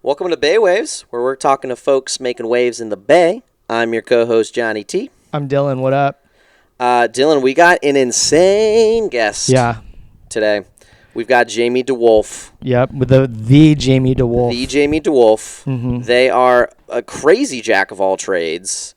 Welcome to Bay Waves, where we're talking to folks making waves in the Bay. I'm your co-host, Johnny T. I'm Dylan. What up? Dylan, we got an insane guest today. We've got Jamie DeWolf. Yep, with the Jamie DeWolf. The Jamie DeWolf. Mm-hmm. They are a crazy jack of all trades,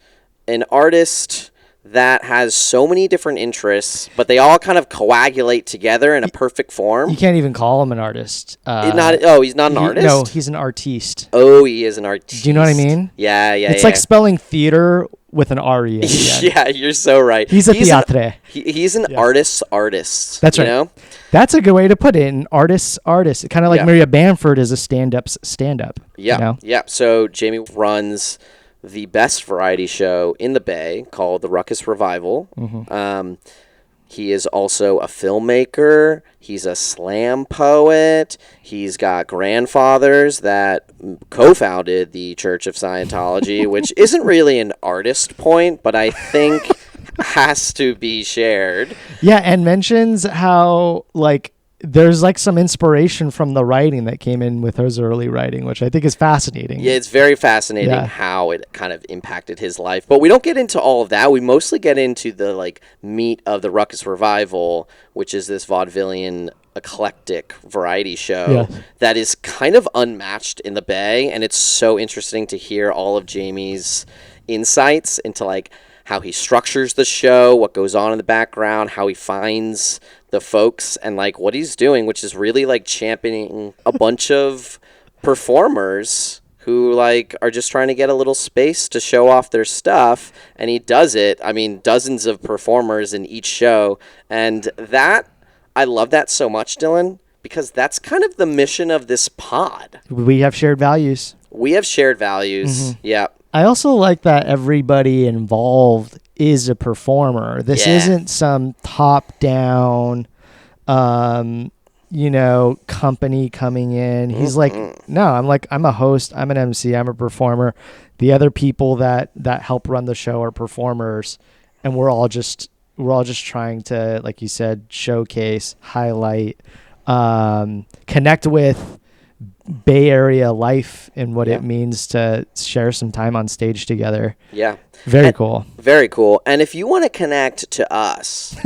an artist that has so many different interests, but they all kind of coagulate together in a perfect form. You can't even call him an artist. He's not an artist? No, he's an artiste. Oh, he is an artist. Do you know what I mean? Yeah. It's like spelling theater with an R-E at the end. Yeah, you're so right. He's a theatre. He's an artist's artist. That's right. You know? That's a good way to put it. An artist's artist. Kind of like Maria Bamford is a stand-up's stand-up. Yeah, you know? Yeah. So Jamie runs the best variety show in the Bay called the Ruckus Revival. Mm-hmm. He is also a filmmaker. He's a slam poet. He's got grandfathers that co-founded the Church of Scientology, which isn't really an artist point, but I think has to be shared. Yeah, and mentions how, like, there's like some inspiration from the writing that came in with his early writing, which I think is fascinating. Yeah, it's very fascinating how it kind of impacted his life. But we don't get into all of that. We mostly get into the like meat of the Ruckus Revival, which is this vaudevillian eclectic variety show that is kind of unmatched in the Bay. And it's so interesting to hear all of Jamie's insights into like how he structures the show, what goes on in the background, how he finds the folks, and like what he's doing, which is really like championing a bunch of performers who like are just trying to get a little space to show off their stuff, and he does it. I mean, dozens of performers in each show, and that I love that so much, Dylan, because that's kind of the mission of this pod. We have shared values. Mm-hmm. Yeah. I also like that everybody involved is a performer. This isn't some top-down, company coming in. He's like, no, I'm a host. I'm an MC. I'm a performer. The other people that help run the show are performers, and we're all just trying to, like you said, showcase, highlight, connect with Bay Area life and what it means to share some time on stage together. Yeah. Very cool. Very cool. And if you want to connect to us...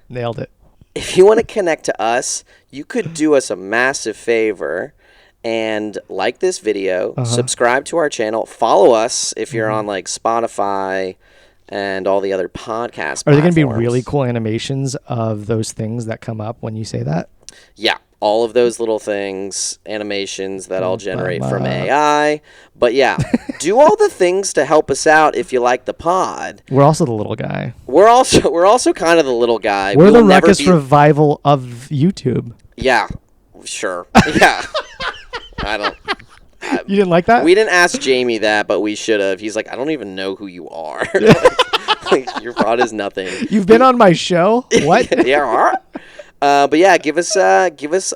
Nailed it. If you want to connect to us, you could do us a massive favor and like this video, subscribe to our channel, follow us if you're on like Spotify and all the other podcast Are there going to be platforms. really cool animations of those things that come up when you say that? Yeah. All of those little things, animations that I'll generate from AI. But yeah, do all the things to help us out if you like the pod. We're also the little guy. We're also kind of the little guy. We're the Ruckus Revival of YouTube. Yeah, sure. Yeah. You didn't like that? We didn't ask Jamie that, but we should have. He's like, I don't even know who you are. Like, your pod is nothing. You've been on my show? What? Yeah. But yeah, give us a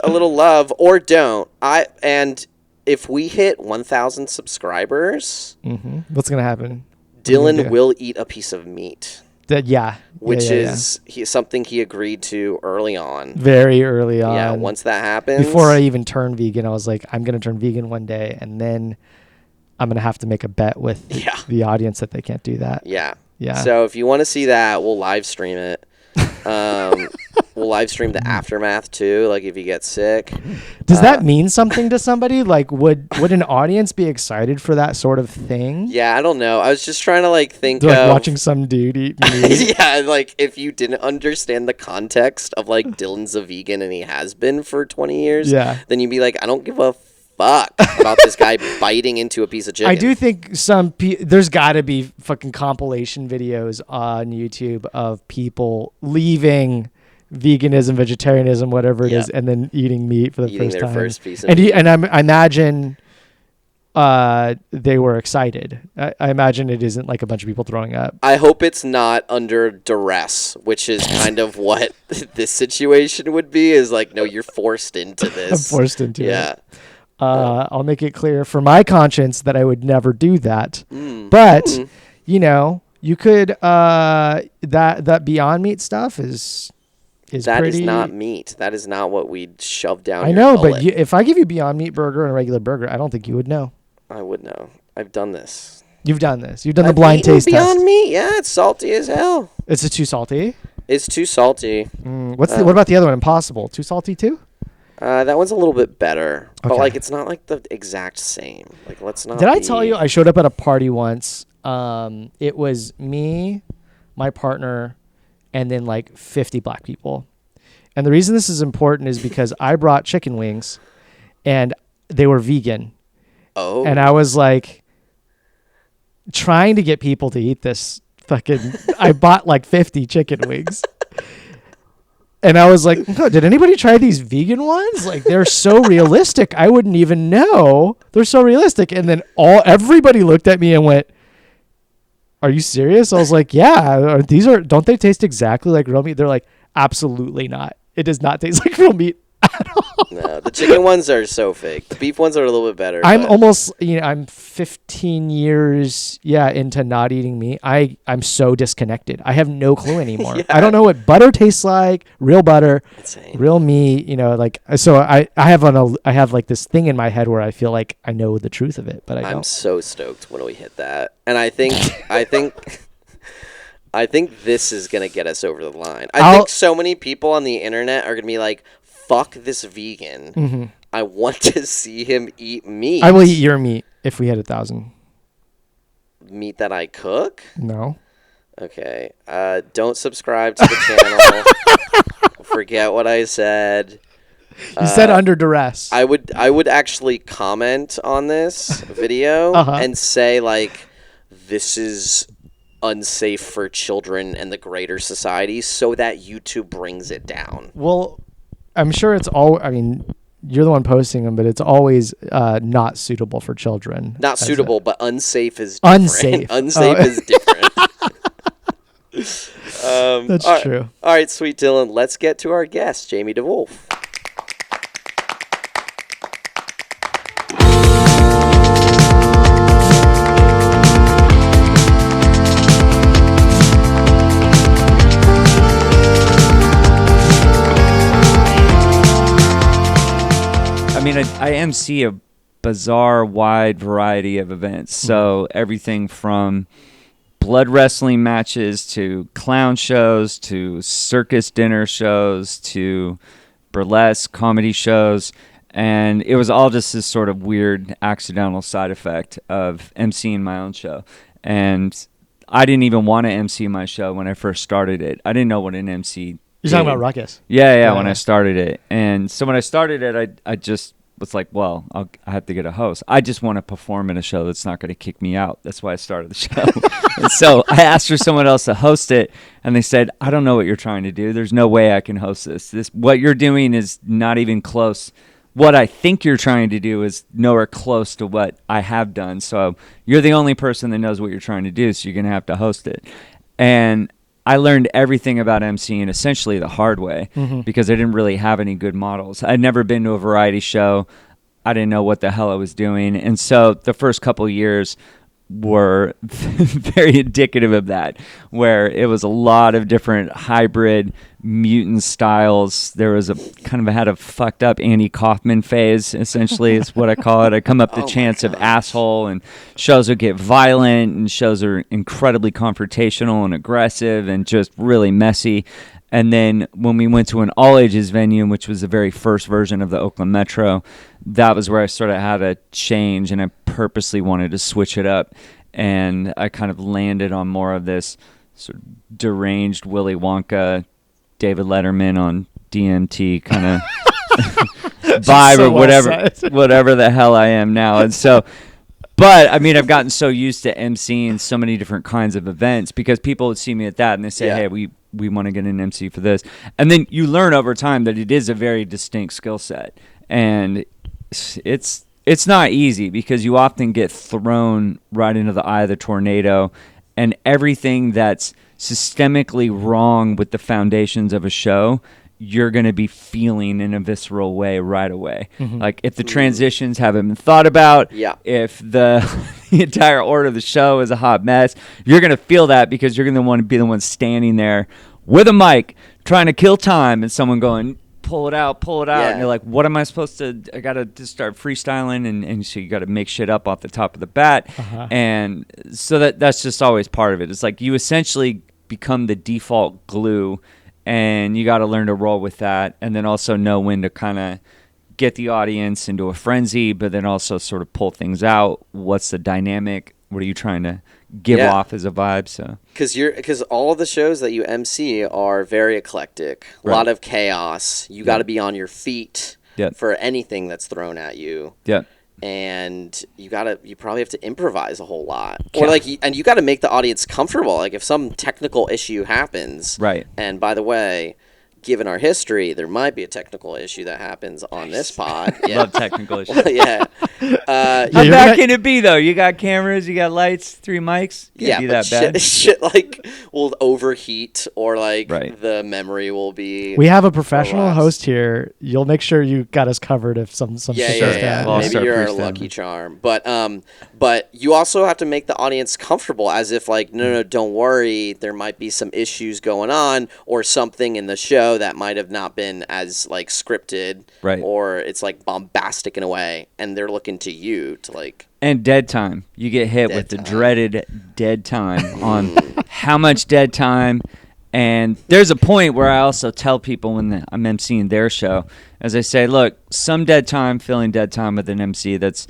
little love or don't. And if we hit 1,000 subscribers, what's gonna happen? Dylan will eat a piece of meat. Which is something he agreed to early on. Very early on. Yeah, once that happens. Before I even turned vegan, I was like, I'm gonna turn vegan one day, and then I'm gonna have to make a bet with the audience that they can't do that. Yeah. Yeah. So if you want to see that, we'll live stream it. We'll live stream the aftermath too, like if you get sick. Does that mean something to somebody? Like, would an audience be excited for that sort of thing? Yeah, I don't know. I was just trying to like think of like watching some dude eat meat. Yeah, like if you didn't understand the context of like Dylan's a vegan and he has been for 20 years, then you'd be like, I don't give a fuck about this guy biting into a piece of chicken. I do think there's got to be fucking compilation videos on YouTube of people leaving veganism, vegetarianism, whatever it is, and then eating meat for the first time. First piece of meat. And I imagine they were excited. I imagine it isn't like a bunch of people throwing up. I hope it's not under duress, which is kind of what this situation would be, is like, no, you're forced into this. I'm forced into it. I'll make it clear for my conscience that I would never do that. But, you could, that Beyond Meat stuff is is that pretty... is not meat. That is not what we'd shove down I your know, gullet. but if I give you Beyond Meat burger and a regular burger, I don't think you would know. I would know. I've done this. You've done this. You've done the blind taste Beyond test. Meat. Yeah, it's salty as hell. Is it too salty? It's too salty. What about the other one? Impossible. Too salty too? That one's a little bit better, but Okay. like it's not like the exact same. Like let's not. Did I tell you I showed up at a party once? It was me, my partner, and then like 50 black people. And the reason this is important is because I brought chicken wings, and they were vegan. Oh. And I was like trying to get people to eat this fucking. I bought like 50 chicken wings. And I was like, no, did anybody try these vegan ones? Like, they're so realistic. I wouldn't even know. They're so realistic. And then everybody looked at me and went, are you serious? I was like, yeah. Don't they taste exactly like real meat? They're like, absolutely not. It does not taste like real meat at all. No, the chicken ones are so fake. The beef ones are a little bit better. I'm almost, I'm 15 years, into not eating meat. I'm so disconnected. I have no clue anymore. Yeah. I don't know what butter tastes like, real butter, Insane. real meat, so I have like this thing in my head where I feel like I know the truth of it, but I don't. I'm so stoked when we hit that. And I think I think this is going to get us over the line. I think so many people on the internet are going to be like, fuck this vegan. Mm-hmm. I want to see him eat meat. I will eat your meat if we hit 1,000. Meat that I cook? No. Okay. Don't subscribe to the channel. Forget what I said. You said under duress. I would actually comment on this video and say, like, this is unsafe for children and the greater society, so that YouTube brings it down. Well, I'm sure it's all. I mean, you're the one posting them, but it's always not suitable for children. Not suitable, but unsafe is different. Unsafe. Unsafe is different. That's true. All right, sweet Dylan. Let's get to our guest, Jamie DeWolf. I mean, I emcee a bizarre, wide variety of events. So everything from blood wrestling matches to clown shows to circus dinner shows to burlesque comedy shows. And it was all just this sort of weird accidental side effect of emceeing my own show. And I didn't even want to emcee my show when I first started it. I didn't know what an MC You're talking about Ruckus. Yeah, when I started it. And so when I started it, I just was like, well, I have to get a host. I just want to perform in a show that's not going to kick me out. That's why I started the show. And so I asked for someone else to host it, and they said, I don't know what you're trying to do. There's no way I can host this. What you're doing is not even close. What I think you're trying to do is nowhere close to what I have done. So you're the only person that knows what you're trying to do, so you're going to have to host it. And I learned everything about emceeing essentially the hard way because I didn't really have any good models. I'd never been to a variety show. I didn't know what the hell I was doing. And so the first couple of years were very indicative of that, where it was a lot of different hybrid mutant styles. There was had a fucked up Andy Kaufman phase, essentially, is what I call it. I come up the chants of asshole, and shows would get violent, and shows are incredibly confrontational and aggressive and just really messy. And then when we went to an all-ages venue, which was the very first version of the Oakland Metro, that was where I sort of had a change, and I purposely wanted to switch it up. And I kind of landed on more of this sort of deranged Willy Wonka, David Letterman on DMT kind of vibe, so or whatever the hell I am now. And so, but I mean, I've gotten so used to emceeing so many different kinds of events because people would see me at that and they say, hey, we want to get an MC for this. And then you learn over time that it is a very distinct skill set. And it's not easy because you often get thrown right into the eye of the tornado, and everything that's systemically wrong with the foundations of a show, you're going to be feeling in a visceral way right away. Like if the transitions haven't been thought about, if the entire order of the show is a hot mess, you're going to feel that because you're going to want to be the one standing there with a mic trying to kill time, and someone going, pull it out, Yeah. and you're like, what am I supposed to, I gotta just start freestyling, and so you gotta make shit up off the top of the bat. And so that's just always part of it. It's like you essentially become the default glue, and you gotta learn to roll with that, and then also know when to kind of get the audience into a frenzy, but then also sort of pull things out. What's the dynamic? What are you trying to give off as a vibe? So because all of the shows that you MC are very eclectic, a lot of chaos. You got to be on your feet for anything that's thrown at you. Yeah. And you probably have to improvise a whole lot, or and you got to make the audience comfortable. Like if some technical issue happens, right? And by the way, given our history, there might be a technical issue that happens on this pod. Yeah. Love technical issues. Yeah. How bad can it be, though? You got cameras, you got lights, 3 mics. Yeah, be but that bad. shit like will overheat, or like the memory will be. We have a professional host here. You'll make sure you got us covered if some shit goes down. Well, maybe you're a lucky charm, but you also have to make the audience comfortable, as if like no, don't worry, there might be some issues going on, or something in the show that might have not been as like scripted, or it's like bombastic in a way, and they're looking to you to like. And dead time. You get hit with the dreaded dead time on how much dead time. And there's a point where I also tell people when I'm emceeing their show, as I say, look, some dead time, filling dead time with an MC, that's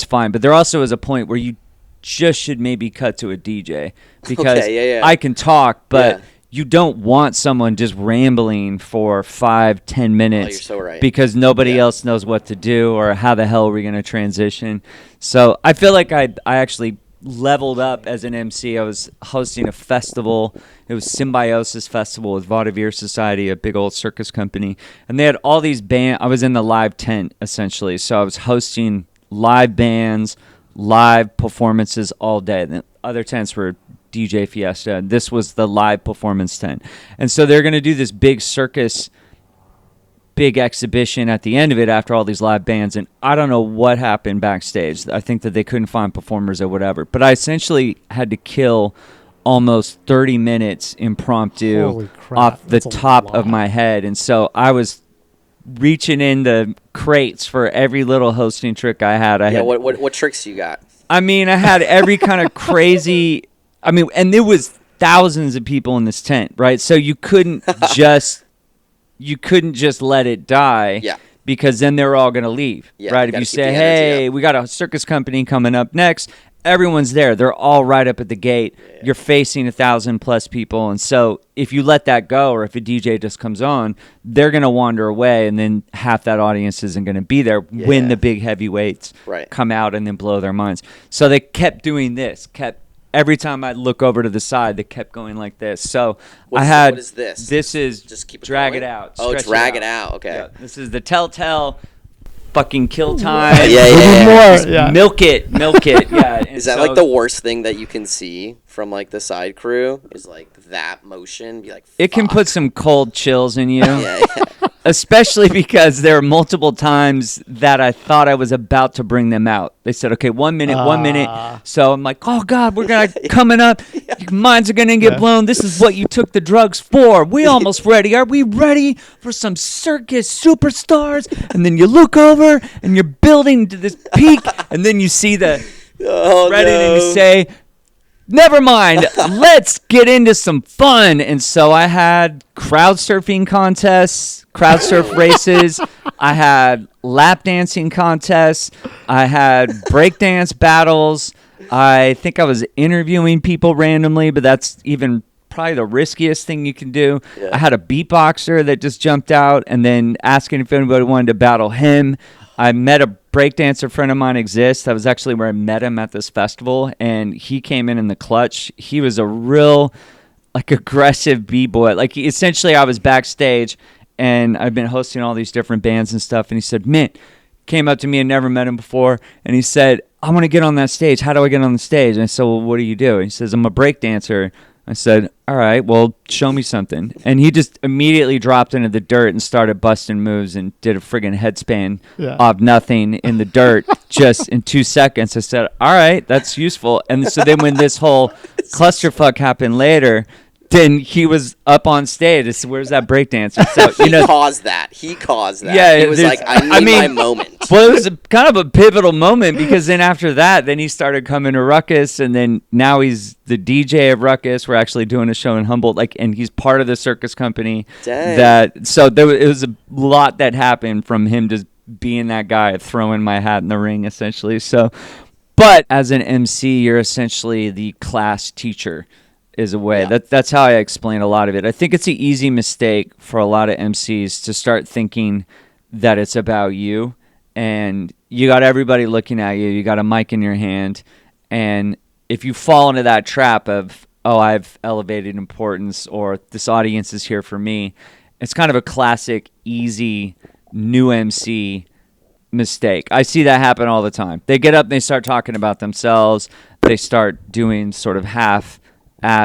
fine. But there also is a point where you just should maybe cut to a DJ, because I can talk, but you don't want someone just rambling for 5-10 minutes you're so right. because nobody else knows what to do, or how the hell are we going to transition. So I feel like I actually leveled up as an MC. I was hosting a festival. It was Symbiosis Festival with Vaudeville Society, a big old circus company. And they had all these bands. I was in the live tent, essentially. So I was hosting live bands, live performances all day. The other tents were DJ Fiesta, and this was the live performance tent. And so they're going to do this big circus, big exhibition at the end of it after all these live bands, and I don't know what happened backstage. I think that they couldn't find performers or whatever, but I essentially had to kill almost 30 minutes impromptu off the top of my head. And so I was reaching into crates for every little hosting trick I had. What tricks you got? I mean, I had every kind of crazy... I mean, and there was thousands of people in this tent, right? So you couldn't just let it die, because then they're all going to leave, right? If you say, hey, we got a circus company coming up next, everyone's there. They're all right up at the gate. Yeah. You're facing 1,000+ people. And so if you let that go, or if a DJ just comes on, they're going to wander away, and then half that audience isn't going to be there when the big heavyweights come out and then blow their minds. So they kept doing this, every time I'd look over to the side, they kept going like this. So what is this? This is just keep it drag going? It out. Oh, drag it out. Okay. Yeah, this is the telltale fucking kill time. Milk it. Yeah. Is that like the worst thing that you can see from like the side crew? Is like that motion? Be like, fuck. It can put some cold chills in you. Especially because there are multiple times that I thought I was about to bring them out. They said, okay, 1 minute. So I'm like, oh, God, we're coming up. Your minds are going to get blown. This is what you took the drugs for. We almost ready. Are we ready for some circus superstars? And then you look over, and you're building to this peak, and then you see the credit, and you say, never mind, let's get into some fun. And so I had crowd surfing contests, crowd surf races. I had lap dancing contests. I had breakdance battles. I think I was interviewing people randomly, but that's even probably the riskiest thing you can do. Yeah. I had a beatboxer that just jumped out and then asking if anybody wanted to battle him. I met a breakdancer friend of mine, Exist. That was actually where I met him at this festival, and he came in the clutch. He was a real, like, aggressive b-boy. Like, essentially, I was backstage, and I've been hosting all these different bands and stuff, and he said, Mint, came up to me and never met him before, and he said, I want to get on that stage. How do I get on the stage? And I said, well, what do you do? He says, I'm a breakdancer. I said, all right, well, show me something. And he just immediately dropped into the dirt and started busting moves and did a friggin' headspan of nothing in the dirt just in 2 seconds. I said, all right, that's useful. And so then when this whole clusterfuck happened later, then he was up on stage. It's, where's that breakdancer? So he caused that. He caused that. Yeah, he was like, I need my moment. Well, it was kind of a pivotal moment because then after that, then he started coming to Ruckus, and then now he's the DJ of Ruckus. We're actually doing a show in Humboldt, and he's part of the circus company. Dang. So it was a lot that happened from him just being that guy, throwing my hat in the ring, essentially. So, but as an MC, you're essentially the class teacher. Is a way. Yeah. That's how I explain a lot of it. I think it's an easy mistake for a lot of MCs to start thinking that it's about you, and you got everybody looking at you. You got a mic in your hand, and if you fall into that trap of, oh, I've elevated importance, or this audience is here for me, it's kind of a classic, easy new MC mistake. I see that happen all the time. They get up and they start talking about themselves. They start doing sort of half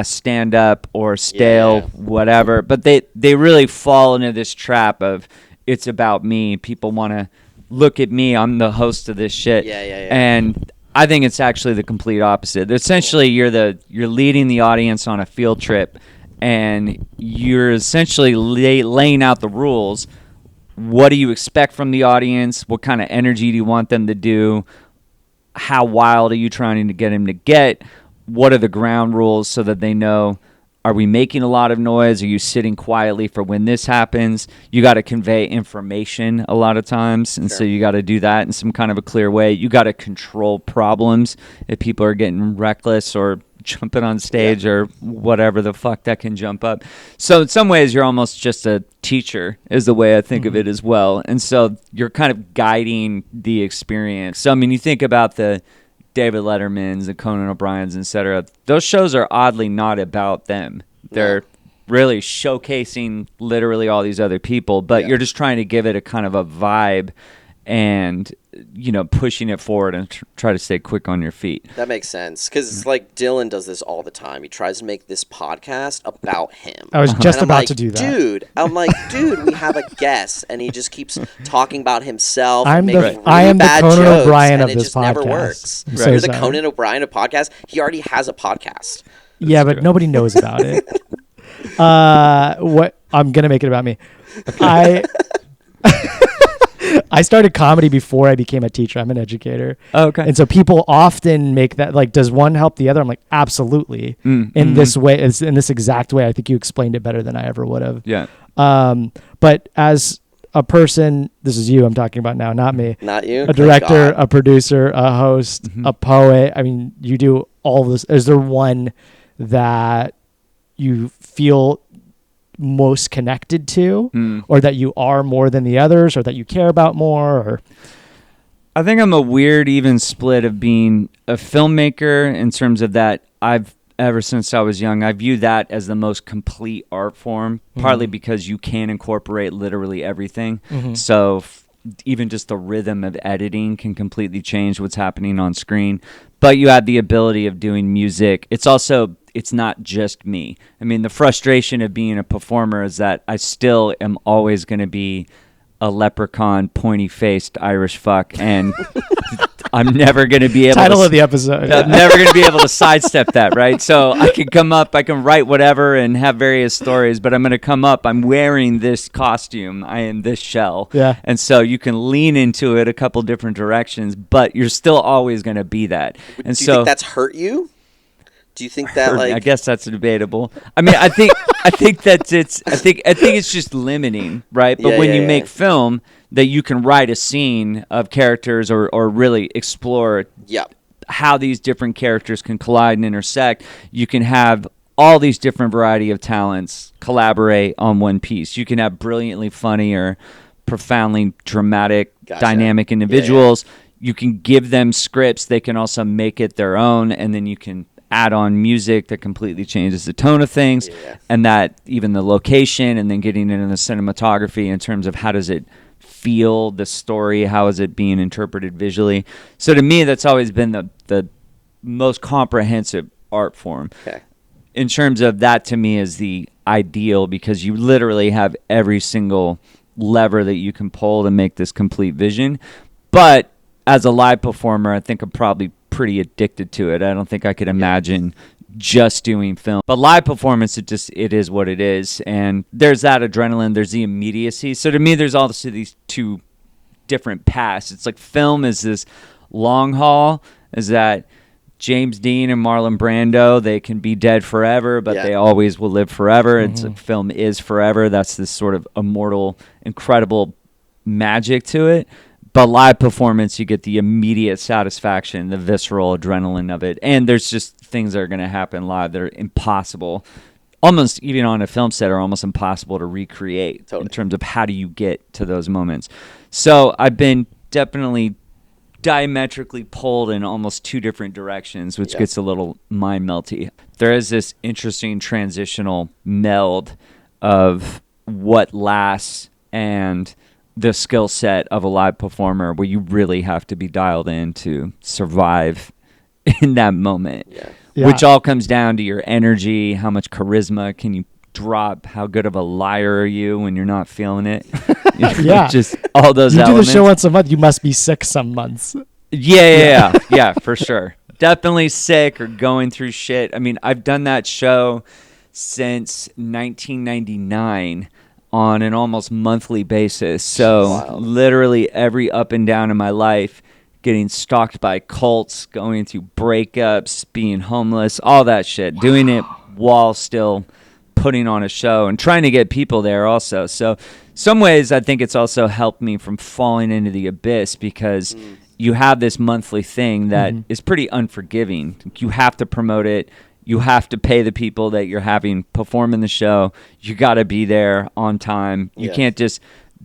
stand up or stale whatever, but they really fall into this trap of it's about me. People want to look at me. I'm the host of this shit. And I think it's actually the complete opposite. Essentially, you're leading the audience on a field trip, and you're essentially laying out the rules. What do you expect from the audience? What kind of energy do you want them to do? How wild are you trying to get them to get? What are the ground rules so that they know, are we making a lot of noise? Are you sitting quietly for when this happens? You got to convey information a lot of times, and so you got to do that in some kind of a clear way. You got to control problems if people are getting reckless or jumping on stage or whatever the fuck that can jump up. So in some ways, you're almost just a teacher is the way I think of it as well. And so you're kind of guiding the experience. So, I mean, you think about the David Letterman's, the Conan O'Brien's, etc. Those shows are oddly not about them. They're really showcasing literally all these other people, but you're just trying to give it a kind of a vibe and, you know, pushing it forward and try to stay quick on your feet. That makes sense, because like Dylan does this all the time. He tries to make this podcast about him. I was just about to do that. Dude, we have a guest, and he just keeps talking about himself. I am the Conan O'Brien of this podcast. Never works. Right. You're the Conan O'Brien of podcast. He already has a podcast. Yeah, but nobody knows about it. What I'm gonna make it about me. I started comedy before I became a teacher. I'm an educator. Oh, okay. And so people often make that, like, does one help the other? I'm like, absolutely. In this way, in this exact way. I think you explained it better than I ever would have. Yeah. But as a person, this is you I'm talking about now, not me. Not you? A director, a producer, a host, a poet. I mean, you do all of this. Is there one that you feel most connected to, or that you are more than the others, or that you care about more? Or I think I'm a weird even split of being a filmmaker in terms of that I've ever since I was young, I view that as the most complete art form, partly because you can incorporate literally everything. So even just the rhythm of editing can completely change what's happening on screen. But you have the ability of doing music. It's not just me. I mean, the frustration of being a performer is that I still am always going to be a leprechaun, pointy-faced Irish fuck, and I'm never going to be able Title of the episode. I'm never going to be able to sidestep that, right? So I can come up, I can write whatever and have various stories, but I'm going to come up, I'm wearing this costume, I am this shell. Yeah. And so you can lean into it a couple different directions, but you're still always going to be that. And Do you think that's hurt you? Do you think that I guess that's debatable. I mean, I think that I think it's just limiting, right? But when you make film, that you can write a scene of characters or really explore how these different characters can collide and intersect. You can have all these different variety of talents collaborate on one piece. You can have brilliantly funny or profoundly dramatic, dynamic individuals. You can give them scripts. They can also make it their own, and then you can add on music that completely changes the tone of things, and that even the location, and then getting into the cinematography in terms of how does it feel, the story, how is it being interpreted visually. So to me, that's always been the most comprehensive art form. In terms of that, to me, is the ideal, because you literally have every single lever that you can pull to make this complete vision. But as a live performer, I think I'm probably pretty addicted to it. I don't think I could imagine just doing film. But live performance, it is what it is. And there's that adrenaline, there's the immediacy. So to me, there's also these two different paths. It's like film is this long haul, is that James Dean and Marlon Brando, they can be dead forever, but they always will live forever. It's like film is forever. That's this sort of immortal, incredible magic to it. But live performance, you get the immediate satisfaction, the visceral adrenaline of it. And there's just things that are going to happen live that are impossible, almost even on a film set, are almost impossible to recreate in terms of how do you get to those moments. So I've been definitely diametrically pulled in almost two different directions, which gets a little mind melty. There is this interesting transitional meld of what lasts and the skill set of a live performer, where you really have to be dialed in to survive in that moment, which all comes down to your energy, how much charisma can you drop, how good of a liar are you when you're not feeling it. Just all those elements. Do the show once a month, you must be sick some months. Yeah, for sure. Definitely sick or going through shit. I mean, I've done that show since 1999 on an almost monthly basis. So literally every up and down in my life, getting stalked by cults, going through breakups, being homeless, all that shit, doing it while still putting on a show and trying to get people there also. So some ways I think it's also helped me from falling into the abyss, because you have this monthly thing that is pretty unforgiving. You have to promote it. You have to pay the people that you're having perform in the show. You got to be there on time. You can't just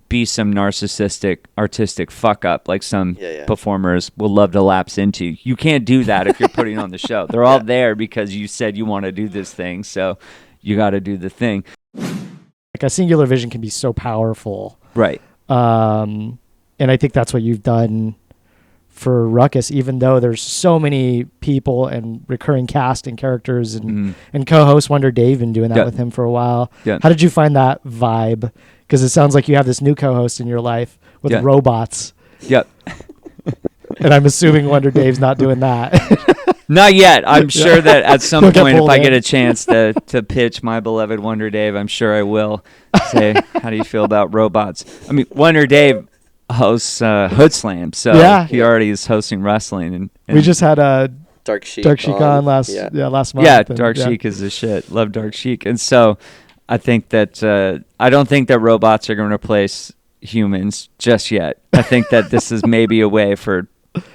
be some narcissistic artistic fuck up like some performers will love to lapse into. You can't do that if you're putting on the show. They're all there because you said you want to do this thing, so you got to do the thing. Like a singular vision can be so powerful. Right. And I think that's what you've done for Ruckus, even though there's so many people and recurring cast and characters and co-host Wonder Dave, been doing that with him for a while. How did you find that vibe? Because it sounds like you have this new co-host in your life with robots. And I'm assuming Wonder Dave's not doing that. Not yet. I'm sure that at some point, if I get a chance to pitch my beloved Wonder Dave, I'm sure I will say, how do you feel about robots? I mean, Wonder Dave hosts Hood Slam, so he already is hosting wrestling. And we just had a Dark Sheik on last month. Yeah, Dark Sheik is the shit. Love Dark Sheik. And so I think that I don't think that robots are going to replace humans just yet. I think that this is maybe a way for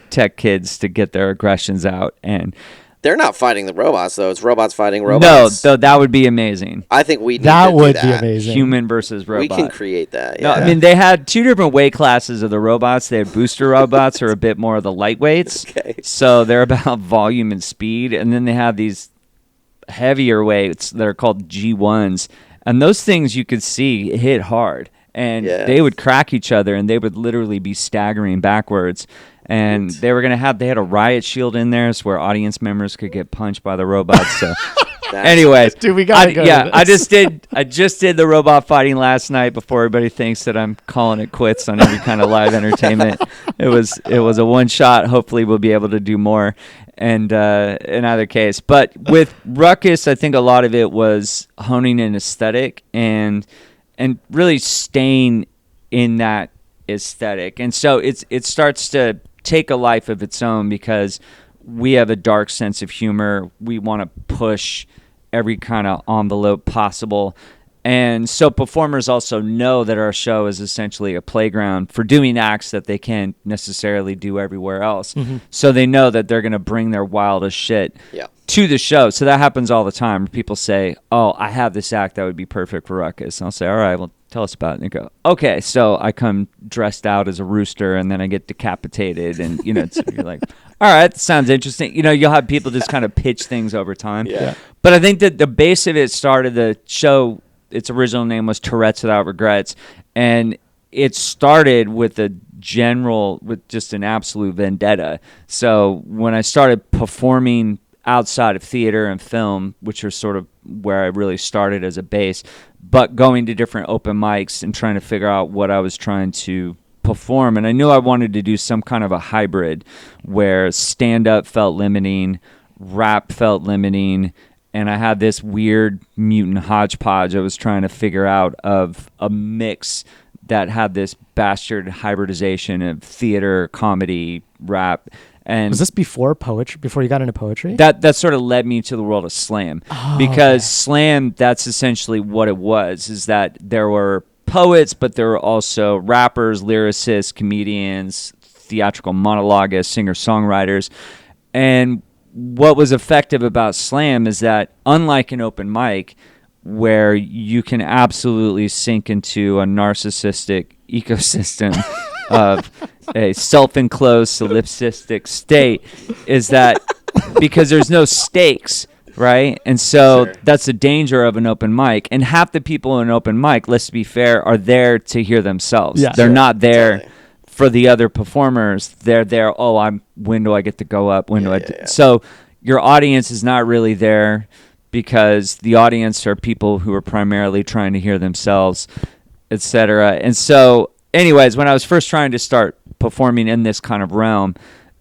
tech kids to get their aggressions out, and they're not fighting the robots though. It's robots fighting robots. No, that would be amazing. I think we need that to would do be that. amazing. Human versus robot. We can create that. No, I mean, they had two different weight classes of the robots. They had booster robots, or a bit more of the lightweights. Okay. So they're about volume and speed, and then they have these heavier weights that are called G1s, and those things you could see hit hard, and they would crack each other, and they would literally be staggering backwards. And they had a riot shield in there, so where audience members could get punched by the robots. So, anyways, dude, we gotta go. Yeah, I just did the robot fighting last night before everybody thinks that I'm calling it quits on every kind of live entertainment. It was a one shot. Hopefully, we'll be able to do more. And in either case, but with Ruckus, I think a lot of it was honing an aesthetic and really staying in that aesthetic. And so it starts to take a life of its own, because we have a dark sense of humor. We want to push every kind of envelope possible. And so performers also know that our show is essentially a playground for doing acts that they can't necessarily do everywhere else. So they know that they're going to bring their wildest shit to the show. So that happens all the time. People say, oh, I have this act that would be perfect for Ruckus. And I'll say, all right, well, tell us about it. And they go, okay. So I come dressed out as a rooster, and then I get decapitated. And, you're like, all right, that sounds interesting. You'll have people just kind of pitch things over time. But I think that the base of it started, the show, its original name was Tourette's Without Regrets. And it started with just an absolute vendetta. So when I started performing outside of theater and film, which are sort of where I really started as a base, but going to different open mics and trying to figure out what I was trying to perform. And I knew I wanted to do some kind of a hybrid where stand-up felt limiting, rap felt limiting, and I had this weird mutant hodgepodge I was trying to figure out of a mix that had this bastard hybridization of theater, comedy, rap. And was this before poetry? Before you got into poetry? That sort of led me to the world of slam, because slam, that's essentially what it was. Is that there were poets, but there were also rappers, lyricists, comedians, theatrical monologuists, singer-songwriters. And what was effective about slam is that, unlike an open mic, where you can absolutely sink into a narcissistic ecosystem of a self-enclosed solipsistic state, is that because there's no stakes, right? And so that's the danger of an open mic. And half the people in an open mic, let's be fair, are there to hear themselves. Yeah. They're not there for the other performers. They're there, when do I get to go up? When do I? So your audience is not really there, because the audience are people who are primarily trying to hear themselves, etc. And so, anyways, when I was first trying to start performing in this kind of realm,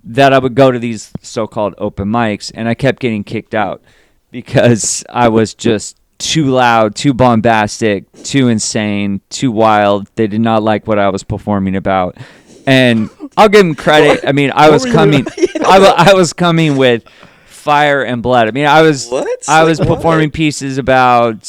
that I would go to these so-called open mics, and I kept getting kicked out because I was just too loud, too bombastic, too insane, too wild. They did not like what I was performing about. And I'll give them credit. I mean, I was coming with fire and blood. I mean, I was performing pieces about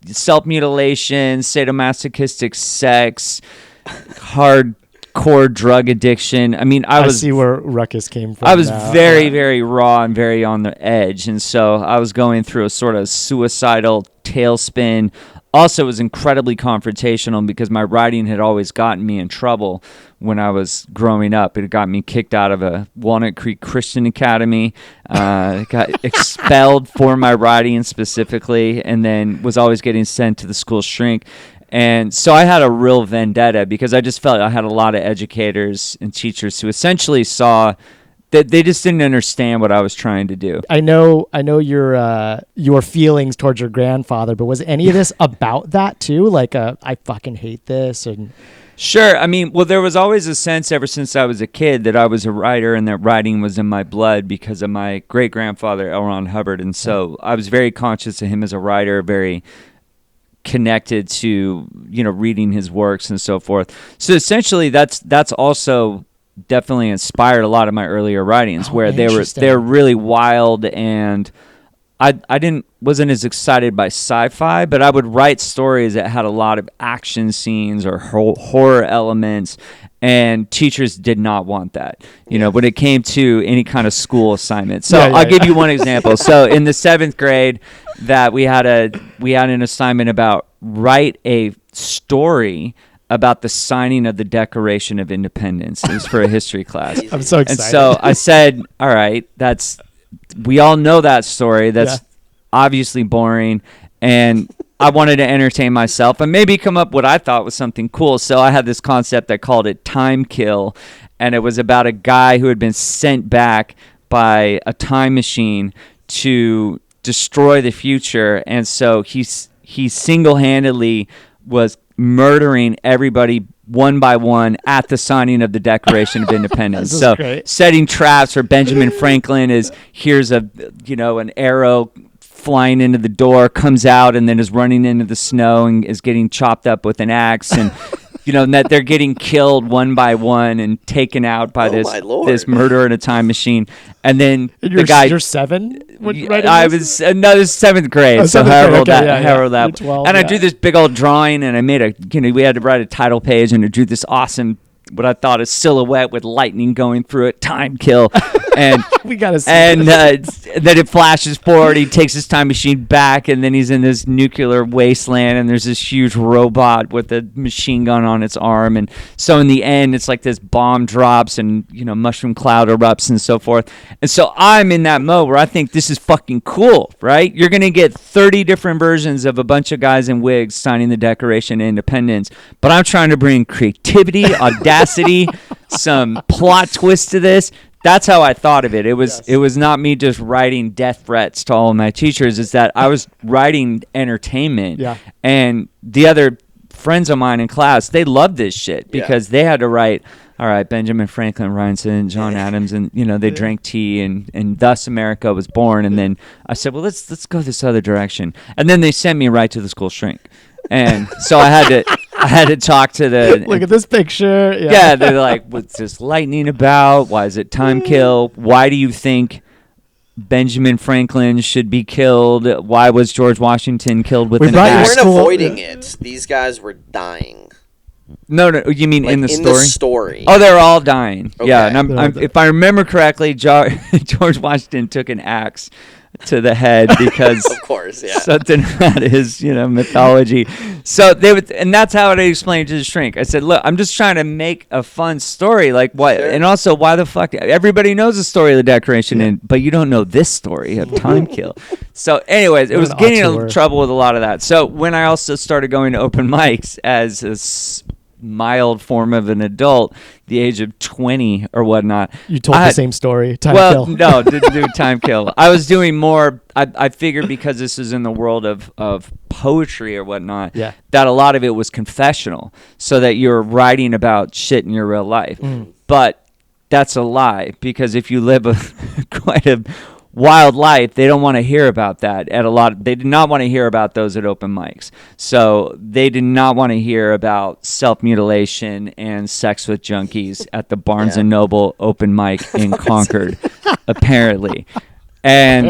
self-mutilation, sadomasochistic sex, hardcore drug addiction. I mean, I see where Ruckus came from. I was very, very raw and very on the edge, and so I was going through a sort of suicidal tailspin. Also, it was incredibly confrontational because my writing had always gotten me in trouble when I was growing up. It got me kicked out of a Walnut Creek Christian Academy, got expelled for my writing specifically, and then was always getting sent to the school shrink. And so I had a real vendetta because I just felt I had a lot of educators and teachers who essentially saw that they just didn't understand what I was trying to do. I know your feelings towards your grandfather, but was any of this about that too? Like, I fucking hate this. And sure. I mean, well, there was always a sense ever since I was a kid that I was a writer and that writing was in my blood because of my great grandfather, L. Ron Hubbard. And so I was very conscious of him as a writer, very connected to, reading his works and so forth. So essentially that's also definitely inspired a lot of my earlier writings, where they're really wild, and I wasn't as excited by sci-fi, but I would write stories that had a lot of action scenes or horror elements, and teachers did not want that, when it came to any kind of school assignment. So I'll give you one example. So in the 7th grade, that we had an assignment about write a story about the signing of the Declaration of Independence. It was for a history class. I'm so excited. And so I said, all right, we all know that story. That's obviously boring. And I wanted to entertain myself and maybe come up with what I thought was something cool. So I had this concept, I called it Time Kill. And it was about a guy who had been sent back by a time machine to destroy the future. And so he single-handedly was murdering everybody one by one at the signing of the Declaration of Independence. So setting traps for Benjamin Franklin here's an arrow flying into the door, comes out, and then is running into the snow and is getting chopped up with an axe, and and that they're getting killed one by one and taken out by this murderer in a time machine. And then the guy, you're 7. I was this is 7th grade, so however that. And I drew this big old drawing, and I made we had to write a title page, and I drew this awesome, what I thought a silhouette with lightning going through it, Time Kill. And we gotta see. And then it flashes forward. He takes his time machine back, and then he's in this nuclear wasteland. And there's this huge robot with a machine gun on its arm. And so in the end, it's like this bomb drops, and mushroom cloud erupts and so forth. And so I'm in that mode where I think this is fucking cool, right? You're gonna get 30 different versions of a bunch of guys in wigs signing the Declaration of Independence, but I'm trying to bring creativity, audacity, some plot twist to this. That's how I thought of it. It was not me just writing death threats to all of my teachers. It's that I was writing entertainment. Yeah. And the other friends of mine in class, they loved this shit because they had to write all right, Benjamin Franklin, Rhinson, John Adams, and they drank tea, and thus America was born. And then I said, well, let's go this other direction. And then they sent me right to the school shrink, and so I had to talk to the look at this picture. Yeah, they're like, what's this lightning about? Why is it time kill? Why do you think Benjamin Franklin should be killed? Why was George Washington killed with an axe? We weren't avoiding it. These guys were dying. No, you mean in the story? In the story. Oh, they're all dying. Okay. Yeah, and if I remember correctly, George Washington took an axe to the head because of course, yeah, something about his mythology. So and that's how I explained to the shrink. I said, look, I'm just trying to make a fun story, like what, sure. And also why the fuck everybody knows the story of the Declaration, but you don't know this story of time kill. So anyways, it was getting in trouble with a lot of that. So when I also started going to open mics as a mild form of an adult, the age of 20 or whatnot. You told the same story, time kill. No, didn't do time kill. I was doing more, I figured because this is in the world of poetry or whatnot, that a lot of it was confessional, so that you're writing about shit in your real life. But that's a lie, because if you live quite a wild life, they don't want to hear about that they did not want to hear about those at open mics. So they did not want to hear about self-mutilation and sex with junkies at the Barnes and Noble open mic in Concord, apparently. And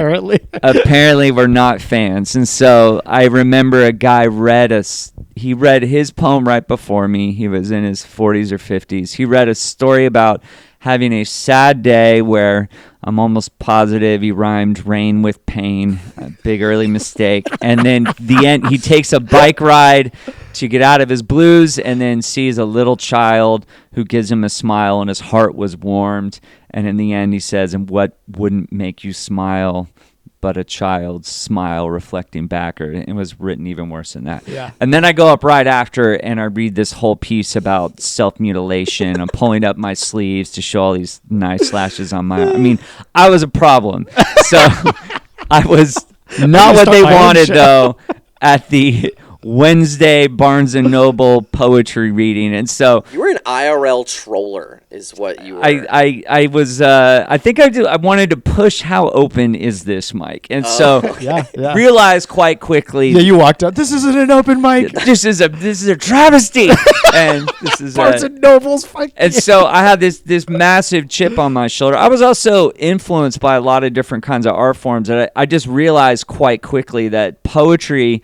apparently we're not fans. And so I remember a guy read his poem right before me. He was in his 40s or 50s. He read a story about having a sad day where I'm almost positive he rhymed rain with pain, a big early mistake. And then the end, he takes a bike ride to get out of his blues, and then sees a little child who gives him a smile, and his heart was warmed. And in the end, he says, and what wouldn't make you smile but a child's smile reflecting back? Or it was written even worse than that. Yeah. And then I go up right after and I read this whole piece about self-mutilation. I'm pulling up my sleeves to show all these nice slashes on my... I mean, I was a problem. So I was not what they wanted, though, at the Wednesday Barnes & Noble poetry reading. And so... You were an IRL troller is what you were. I was, I think I wanted to push how open is this mic. And so realized quite quickly. Yeah, you walked out. This isn't an open mic. This is a travesty. And this is Barnes & Noble's fucking. And so I had this massive chip on my shoulder. I was also influenced by a lot of different kinds of art forms. And I just realized quite quickly that poetry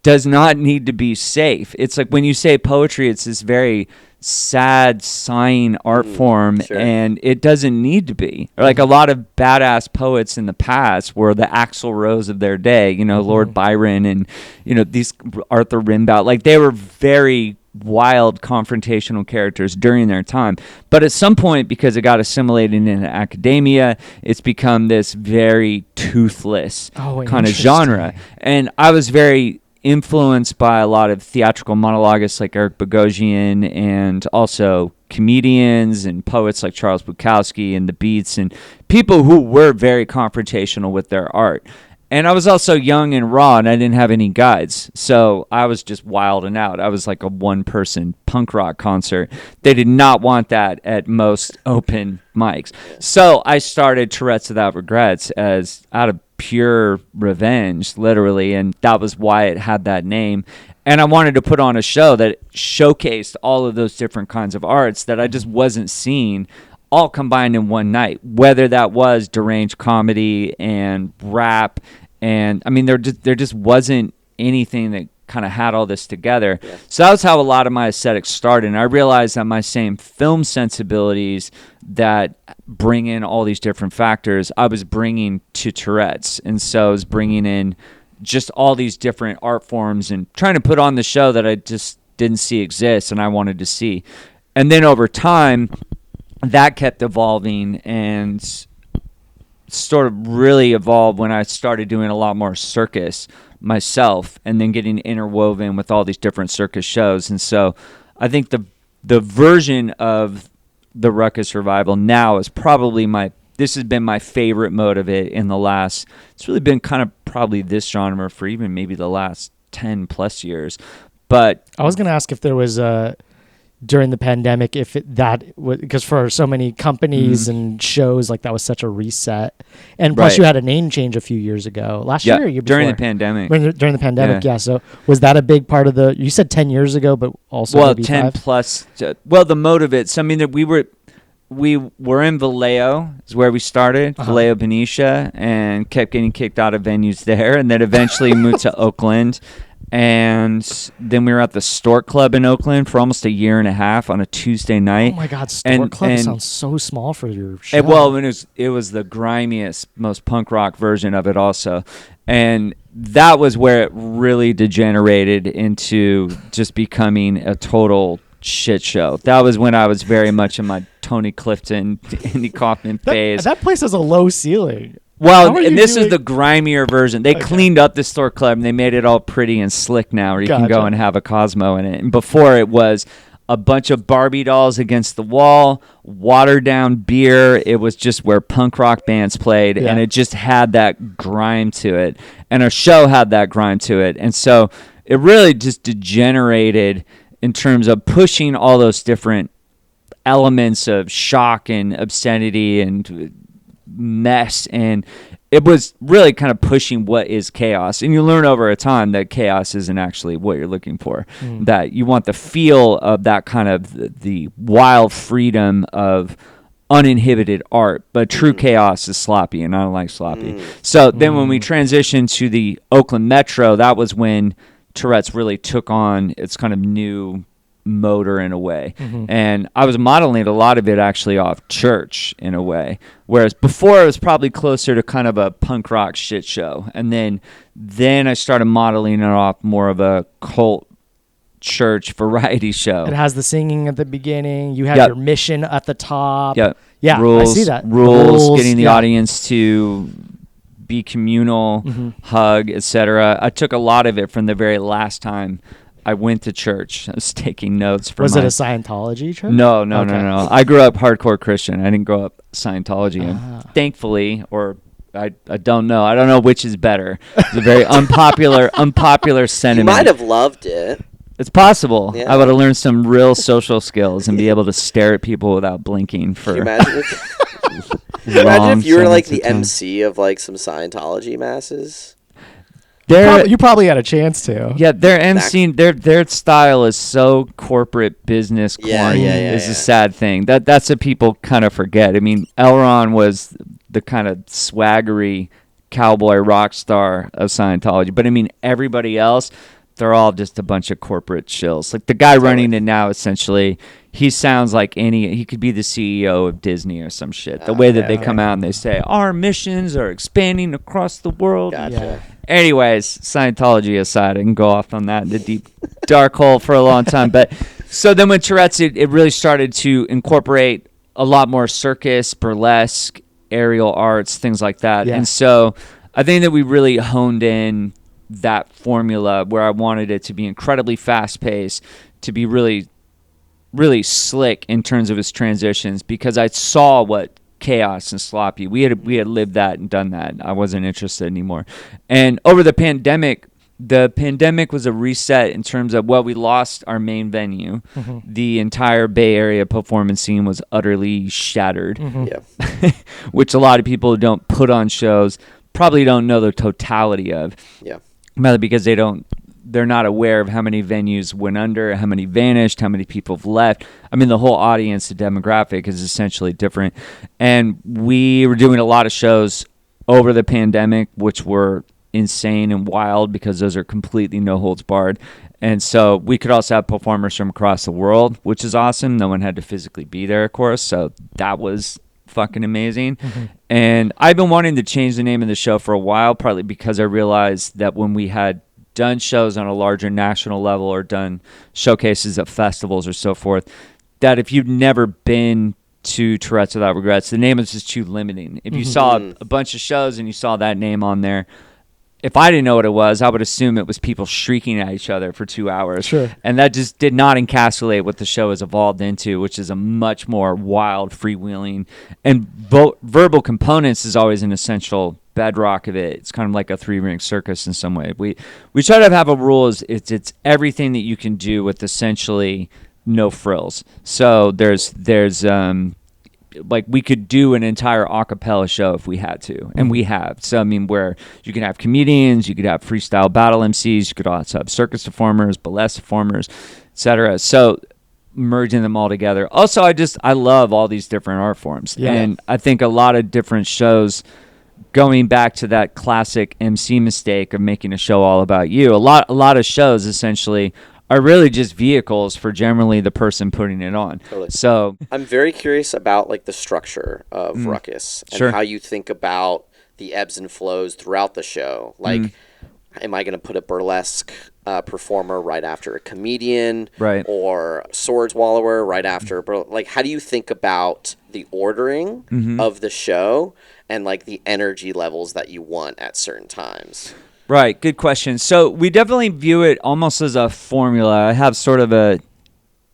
does not need to be safe. It's like when you say poetry, it's this very sad, sighing art form, sure. And it doesn't need to be. Like a lot of badass poets in the past were the Axl Rose of their day, Lord Byron and, these Arthur Rimbaud. Like they were very wild confrontational characters during their time. But at some point, because it got assimilated into academia, it's become this very toothless kind of genre. And I was very influenced by a lot of theatrical monologists like Eric Bogosian, and also comedians and poets like Charles Bukowski and the Deets, and people who were very confrontational with their art. And I was also young and raw, and I didn't have any guides, so I was just wilding out. I was like a one-person punk rock concert. They did not want that at most open mics. So I started Tourette's Without Regrets as out of pure revenge, literally, and that was why it had that name. And I wanted to put on a show that showcased all of those different kinds of arts that I just wasn't seeing, all combined in one night, whether that was deranged comedy and rap. And I mean, there just wasn't anything that kind of had all this together. Yeah. So that was how a lot of my aesthetics started. And I realized that my same film sensibilities that bring in all these different factors, I was bringing to Tourette's. And so I was bringing in just all these different art forms and trying to put on the show that I just didn't see exist and I wanted to see. And then over time, that kept evolving and sort of really evolved when I started doing a lot more circus myself, and then getting interwoven with all these different circus shows. And so I think the version of the Ruckus Revival now is probably this has been my favorite mode of it in the last, it's really been kind of probably this genre for even maybe the last 10 plus years. But I was going to ask if there was during the pandemic, because for so many companies and shows, like that was such a reset. And plus, you had a name change a few years ago, last year or year before? During the pandemic. During the pandemic, yeah. So was that a big part of you said 10 years ago, but also maybe 10 5? plus. The motive it. So I mean that we were in Vallejo, is where we started, Vallejo, Benicia, and kept getting kicked out of venues there, and then eventually moved to Oakland. And then we were at the Stork Club in Oakland for almost a year and a half on a Tuesday night. Oh my God, Stork Club sounds so small for your show. It was the grimiest, most punk rock version of it also. And that was where it really degenerated into just becoming a total shit show. That was when I was very much in my Tony Clifton, Andy Kaufman phase. That place has a low ceiling. Well, and this is the grimier version. They cleaned up the Stork Club and they made it all pretty and slick now, where you can go and have a Cosmo in it. And before it was a bunch of Barbie dolls against the wall, watered down beer. It was just where punk rock bands played, and it just had that grime to it. And our show had that grime to it. And so it really just degenerated in terms of pushing all those different elements of shock and obscenity and mess, and it was really kind of pushing what is chaos. And you learn over a time that chaos isn't actually what you're looking for, that you want the feel of that kind of the wild freedom of uninhibited art, but true chaos is sloppy, and I don't like sloppy. So then when we transitioned to the Oakland Metro, that was when Tourette's really took on its kind of new motor in a way. And I was modeling a lot of it actually off church in a way, whereas before it was probably closer to kind of a punk rock shit show. And then I started modeling it off more of a cult church variety show. It has the singing at the beginning. You have your mission at the top. Yeah, rules, I see that. Rules, getting the audience to be communal, hug, etc. I took a lot of it from the very last time I went to church. I was taking notes from Was it a Scientology church? No. I grew up hardcore Christian. I didn't grow up Scientology. And thankfully, or I don't know. I don't know which is better. It's a very unpopular sentiment. You might have loved it. It's possible. Yeah. I would have learned some real social skills and be able to stare at people without blinking for. Can you imagine if you were like the MC of like some Scientology masses? You probably had a chance to. Yeah, their emceeing, their style is so corporate business corny. Is a sad thing. That's what people kind of forget. I mean, Elron was the kind of swaggery cowboy rock star of Scientology, but I mean everybody else, they're all just a bunch of corporate shills. Like the guy running it now, essentially, he sounds like he could be the CEO of Disney or some shit. The way that they come out and they say, our missions are expanding across the world. Gotcha. Anyways, Scientology aside, I can go off on that in the deep dark hole for a long time. But so then with Tourette's, it really started to incorporate a lot more circus, burlesque, aerial arts, things like that. Yeah. And so I think that we really honed in that formula where I wanted it to be incredibly fast-paced, to be really, really slick in terms of its transitions, because I saw what chaos and sloppy. We had lived that and done that. I wasn't interested anymore. And over the pandemic was a reset in terms of, we lost our main venue. The entire Bay Area performance scene was utterly shattered, which a lot of people who don't put on shows probably don't know the totality of. Mainly because they're not aware of how many venues went under, how many vanished, how many people have left. I mean, the whole audience, the demographic is essentially different. And we were doing a lot of shows over the pandemic, which were insane and wild because those are completely no holds barred. And so we could also have performers from across the world, which is awesome. No one had to physically be there, of course. So that was fucking amazing. And I've been wanting to change the name of the show for a while, partly because I realized that when we had done shows on a larger national level or done showcases at festivals or so forth, that if you've never been to Tourette's Without Regrets, the name is just too limiting. If you saw a bunch of shows and you saw that name on there, if I didn't know what it was, I would assume it was people shrieking at each other for 2 hours. Sure. And that just did not encapsulate what the show has evolved into, which is a much more wild, freewheeling, and verbal components is always an essential bedrock of it. It's kind of like a three-ring circus in some way. We try to have a rule is it's everything that you can do with essentially no frills. So there's like we could do an entire a cappella show if we had to, and we have. So I mean, where you can have comedians, you could have freestyle battle MCs, you could also have circus performers, burlesque performers, etc. So merging them all together. Also, I love all these different art forms, and I think a lot of different shows. Going back to that classic MC mistake of making a show all about you, a lot of shows essentially are really just vehicles for generally the person putting it on. Totally. So I'm very curious about like the structure of Ruckus and how you think about the ebbs and flows throughout the show. Like, am I going to put a burlesque performer right after a comedian, right, or a swords wallower right after? Like, how do you think about the ordering of the show and like the energy levels that you want at certain times? Right, good question. So we definitely view it almost as a formula. I have sort of a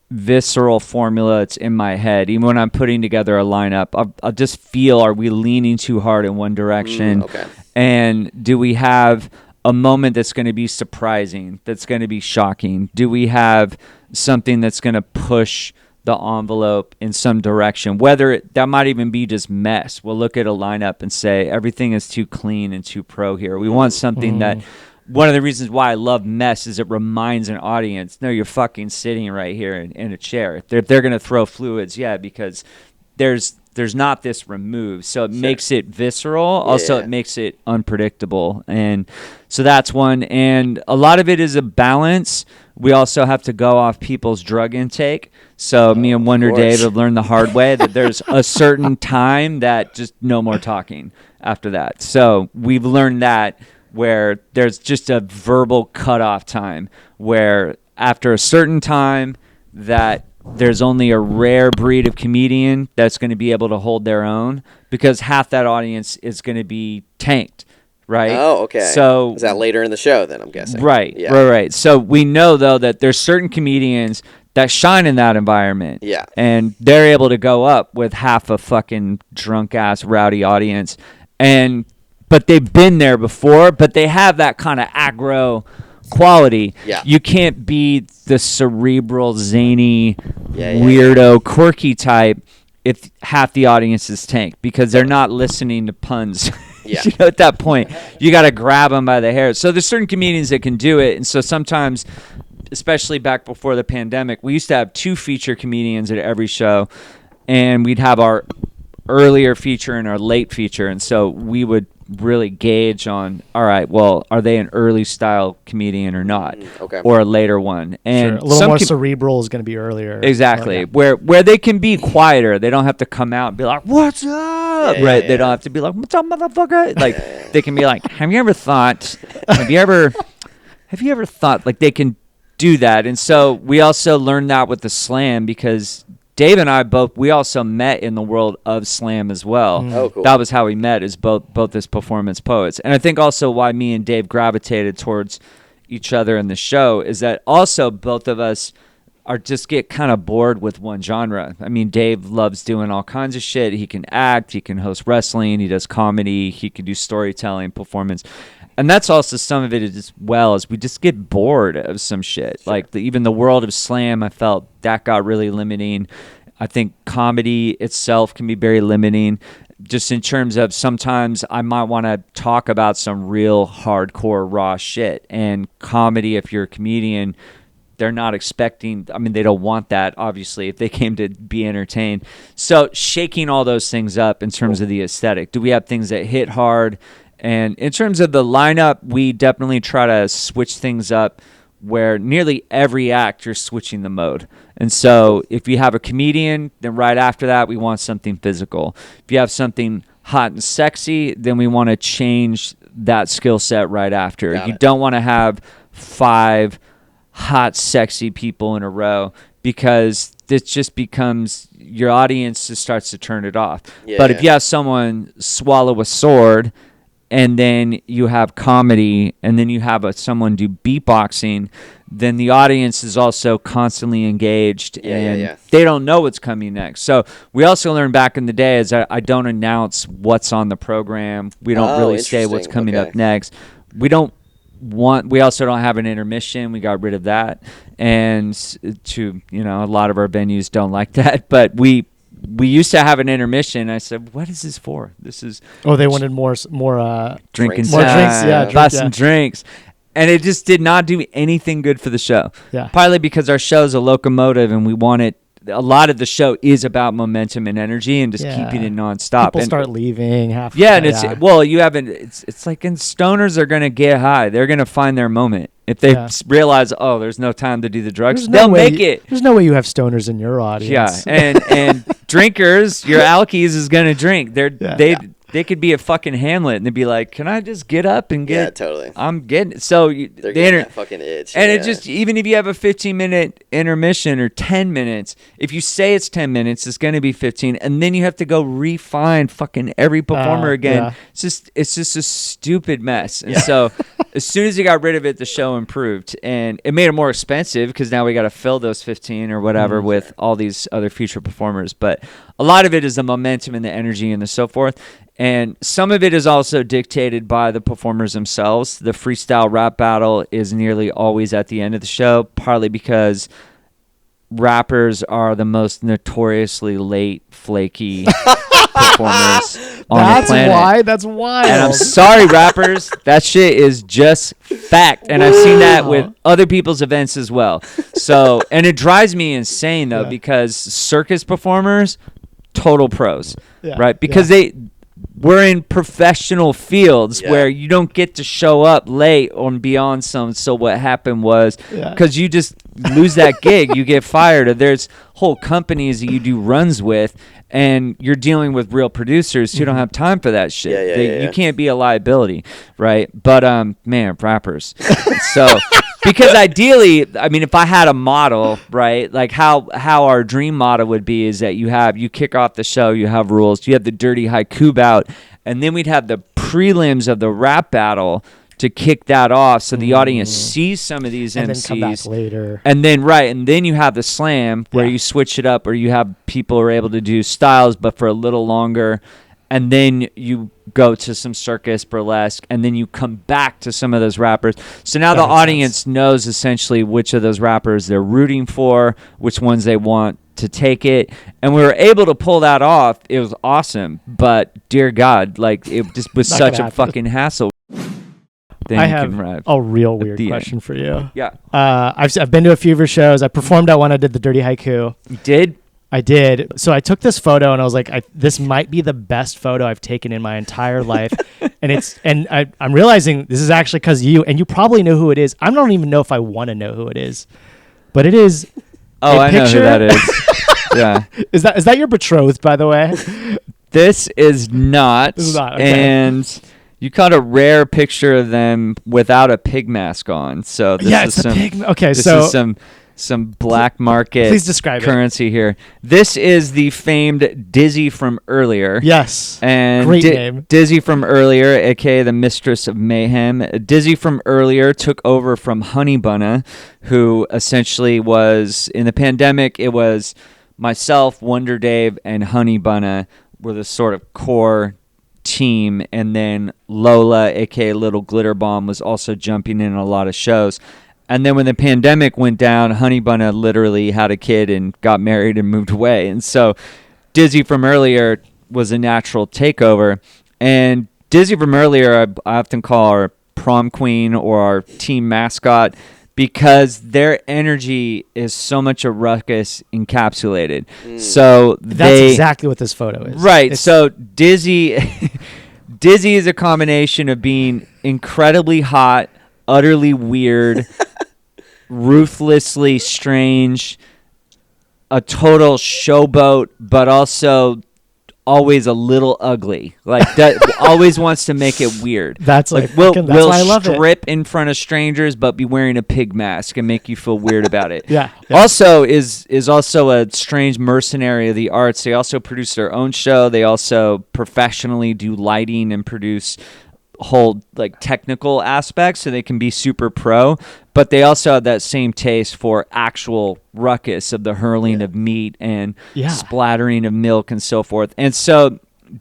visceral formula. It's in my head. Even when I'm putting together a lineup, I'll just feel, are we leaning too hard in one direction? Okay. And do we have a moment that's going to be surprising, that's going to be shocking? Do we have something that's going to push the envelope in some direction, whether that might even be just mess? We'll look at a lineup and say everything is too clean and too pro here. We want something that, one of the reasons why I love mess is it reminds an audience, no, you're fucking sitting right here in a chair. They're going to throw fluids, because there's not this removed, so it makes it visceral. Also, it makes it unpredictable, and so that's one. And a lot of it is a balance. We also have to go off people's drug intake. So me and Wonder Dave have learned the hard way that there's a certain time that just no more talking after that. So we've learned that where there's just a verbal cutoff time where after a certain time that there's only a rare breed of comedian that's going to be able to hold their own, because half that audience is going to be tanked. Right. Oh, okay. So is that later in the show then, I'm guessing? Right. Yeah. Right. So we know though that there's certain comedians that shine in that environment. Yeah. And they're able to go up with half a fucking drunk ass rowdy audience, but they've been there before, but they have that kind of aggro quality. Yeah. You can't be the cerebral, zany, weirdo, quirky type if half the audience is tanked, because they're not listening to puns. Yeah. At that point, you got to grab them by the hair. So there's certain comedians that can do it. And so sometimes, especially back before the pandemic, we used to have 2 feature comedians at every show, and we'd have our earlier feature and our late feature. And so we would really gauge on, all right, well, are they an early style comedian or not, or a later one? And a little more cerebral is going to be earlier. Exactly, where they can be quieter. They don't have to come out and be like, "What's up?" They don't have to be like, "What's up, motherfucker?" Like they can be like, "Have you ever thought? Have you ever thought?" Like they can do that. And so we also learned that with the slam, because Dave and I we also met in the world of slam as well. Oh, cool. That was how we met, as both as performance poets. And I think also why me and Dave gravitated towards each other in the show is that also both of us just get kind of bored with one genre. I mean, Dave loves doing all kinds of shit. He can act, he can host wrestling, he does comedy, he can do storytelling, performance. And that's also some of it as well, as we just get bored of some shit. Sure. Like even the world of slam, I felt that got really limiting. I think comedy itself can be very limiting, just in terms of sometimes I might want to talk about some real hardcore raw shit. And comedy, if you're a comedian, they're not expecting, I mean, they don't want that, obviously, if they came to be entertained. So shaking all those things up in terms of the aesthetic. Do we have things that hit hard? And in terms of the lineup, we definitely try to switch things up where nearly every act you're switching the mode. And so if you have a comedian, then right after that, we want something physical. If you have something hot and sexy, then we want to change that skill set right after. You don't want to have 5 hot, sexy people in a row, because this just becomes, your audience just starts to turn it off. But if you have someone swallow a sword, and then you have comedy, and then you have someone do beatboxing, then the audience is also constantly engaged, and they don't know what's coming next. So we also learned back in the day is that I don't announce what's on the program. We don't really say what's coming up next. We also don't have an intermission. We got rid of that. and to a lot of our venues don't like that, but we used to have an intermission. I said, what is this for? This is they wanted more drinking, more drinks, buy some drinks. And it just did not do anything good for the show. Yeah. Partly because our show's a locomotive, and we want it. A lot of the show is about momentum and energy, and just keeping it nonstop. People start leaving half. Yeah, and you haven't. It's like, and stoners are gonna get high. They're gonna find their moment if they realize, oh, there's no time to do the drugs. They'll make it. There's no way you have stoners in your audience. Yeah, and drinkers, your alkies is gonna drink. They could be a fucking Hamlet, and they'd be like, "Can I just get up and get?" Yeah, totally. I'm getting it. So they're getting that fucking itch. And it just, even if you have a 15-minute intermission or 10 minutes, if you say it's 10 minutes, it's going to be 15, and then you have to go refine fucking every performer again. Yeah. It's just a stupid mess. And so, as soon as you got rid of it, the show improved, and it made it more expensive because now we got to fill those 15 or whatever with all these other future performers. But a lot of it is the momentum and the energy and the so forth. And some of it is also dictated by the performers themselves. The freestyle rap battle is nearly always at the end of the show, partly because rappers are the most notoriously late, flaky performers on the planet. That's wild. And I'm sorry, rappers. That shit is just fact. And I've seen that with other people's events as well. So, and it drives me insane, though, because circus performers, total pros, right? Because we're in professional fields where you don't get to show up late on beyond some. So what happened was, because you just lose that gig, you get fired. Or there's whole companies that you do runs with, and you're dealing with real producers who don't have time for that shit. You can't be a liability, right? But man, rappers. So because ideally, I mean, if I had a model, right, like how our dream model would be is that you kick off the show, you have rules, you have the dirty haiku bout, and then we'd have the prelims of the rap battle to kick that off, so the audience sees some of these and MCs. Then come back later. And then you have the slam where you switch it up, or you have people who are able to do styles but for a little longer, and then you go to some circus, burlesque, and then you come back to some of those rappers. So now the audience knows essentially which of those rappers they're rooting for, which ones they want to take it, and we were able to pull that off. It was awesome, but dear God, like, it just was such a fucking hassle. I have a real weird question for you. Yeah. I've been to a few of your shows. I performed at one. I did the Dirty Haiku. You did? I did. So I took this photo and I was like, this might be the best photo I've taken in my entire life. and I'm realizing this is actually because you probably know who it is. I don't even know if I want to know who it is, but it is. Oh, I know who that is. Yeah. Is that your betrothed, by the way? This is not. This is not. Okay. And you caught a rare picture of them without a pig mask on. So this is pig. Okay, this is some black market please describe currency here. This is the famed Dizzy from earlier. Yes. And great name. Dizzy from earlier, aka the Mistress of Mayhem. Dizzy from earlier took over from Honey Bunna, who essentially was, in the pandemic, it was myself, Wonder Dave, and Honey Bunna were the sort of core team, and then Lola, aka Little Glitter Bomb, was also jumping in a lot of shows. And then when the pandemic went down, Honey Bunna literally had a kid and got married and moved away. And so Dizzy from earlier was a natural takeover. And Dizzy from earlier, I often call our prom queen or our team mascot, because their energy is so much a ruckus encapsulated. So that's exactly what this photo is. Right. So Dizzy is a combination of being incredibly hot, utterly weird, ruthlessly strange, a total showboat, but also always a little ugly. Like, that always wants to make it weird. That's like we'll why I love strip in front of strangers, but be wearing a pig mask and make you feel weird about it. Yeah. Also is also a strange mercenary of the arts. They also produce their own show. They also professionally do lighting and produce whole like technical aspects, so they can be super pro, but they also have that same taste for actual ruckus of the hurling of meat and splattering of milk and so forth. And so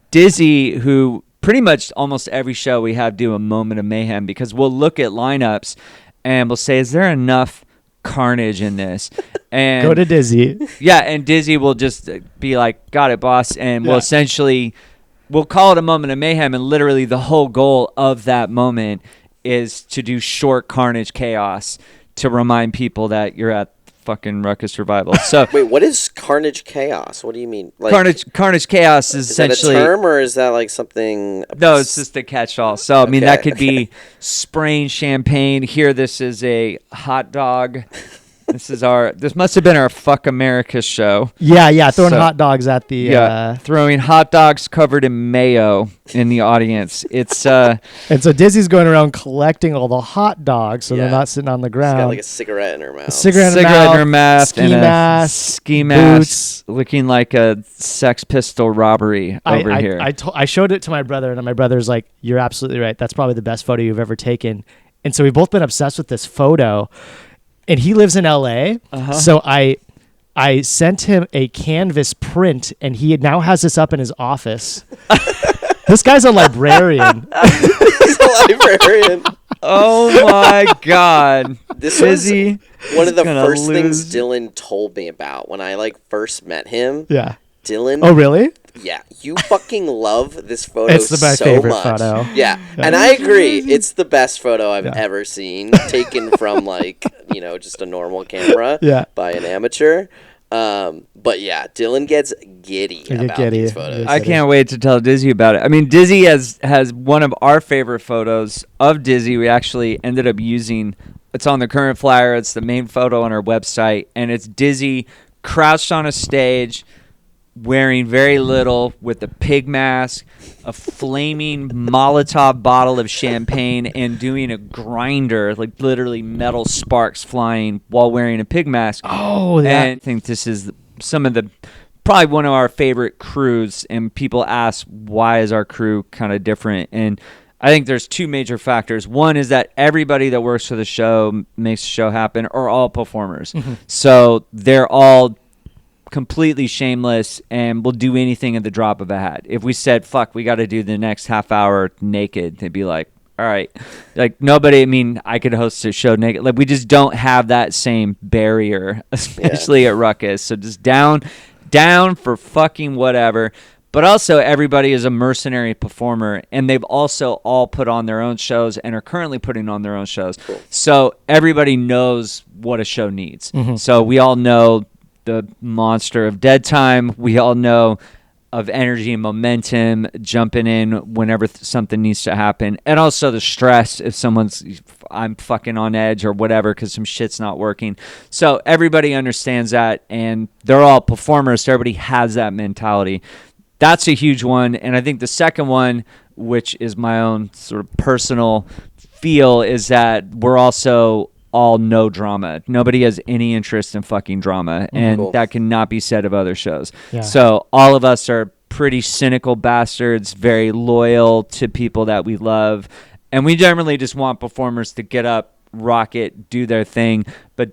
Dizzy, who pretty much almost every show we have do a moment of mayhem, because we'll look at lineups and we'll say, is there enough carnage in this. And Go to Dizzy. Yeah, and Dizzy will just be like, got it, boss. And we'll essentially, we'll call it a moment of mayhem. And literally the whole goal of that moment is to do short carnage chaos to remind people that you're at fucking Ruckus Revival. So wait, what is carnage chaos? What do you mean? Like, carnage chaos is essentially... that a term, or is that like something... No, it's just a catch-all. So, I mean, that could be spraying champagne. Here, this is a hot dog. This must have been our Fuck America show. Yeah, throwing hot dogs at the... throwing hot dogs covered in mayo in the audience. It's And so Dizzy's going around collecting all the hot dogs so they're not sitting on the ground. She's got like a cigarette in her mouth. Cigarette in her mouth, ski mask, boots, looking like a Sex Pistol robbery over here. I showed it to my brother, and my brother's like, "You're absolutely right. That's probably the best photo you've ever taken." And so we've both been obsessed with this photo. And he lives in LA, so I sent him a canvas print, and he now has this up in his office. This guy's a librarian. He's a librarian. Oh my God! This was one of the first things Dylan told me about when I first met him. Yeah. Dylan. Oh, really? Yeah, you fucking love this photo it's my so favorite much. Photo. Yeah, and I agree. It's the best photo I've ever seen, taken from just a normal camera by an amateur. But yeah, Dylan gets giddy about these photos. I can't wait to tell Dizzy about it. I mean, Dizzy has one of our favorite photos of Dizzy. We actually ended up using. It's on the current flyer. It's the main photo on our website, and it's Dizzy crouched on a stage, wearing very little, with a pig mask, a flaming Molotov bottle of champagne, and doing a grinder, like literally metal sparks flying while wearing a pig mask. Oh, and I think this is probably one of our favorite crews, and people ask, why is our crew kind of different? And I think there's two major factors. One is that everybody that works for the show, makes the show happen, are all performers. Mm-hmm. So they're all completely shameless and will do anything at the drop of a hat. If we said, fuck, we got to do the next half hour naked, they'd be like, all right. I could host a show naked. We just don't have that same barrier, especially at Ruckus. So just down for fucking whatever. But also everybody is a mercenary performer, and they've also all put on their own shows and are currently putting on their own shows. Cool. So everybody knows what a show needs. Mm-hmm. So we all know the monster of dead time. We all know of energy and momentum, jumping in whenever something needs to happen. And also the stress if I'm fucking on edge or whatever because some shit's not working. So everybody understands that, and they're all performers, so everybody has that mentality. That's a huge one. And I think the second one, which is my own sort of personal feel, is that we're also all no drama. Nobody has any interest in fucking drama, and that cannot be said of other shows. Yeah. So all of us are pretty cynical bastards, very loyal to people that we love, and we generally just want performers to get up, rock it, do their thing, but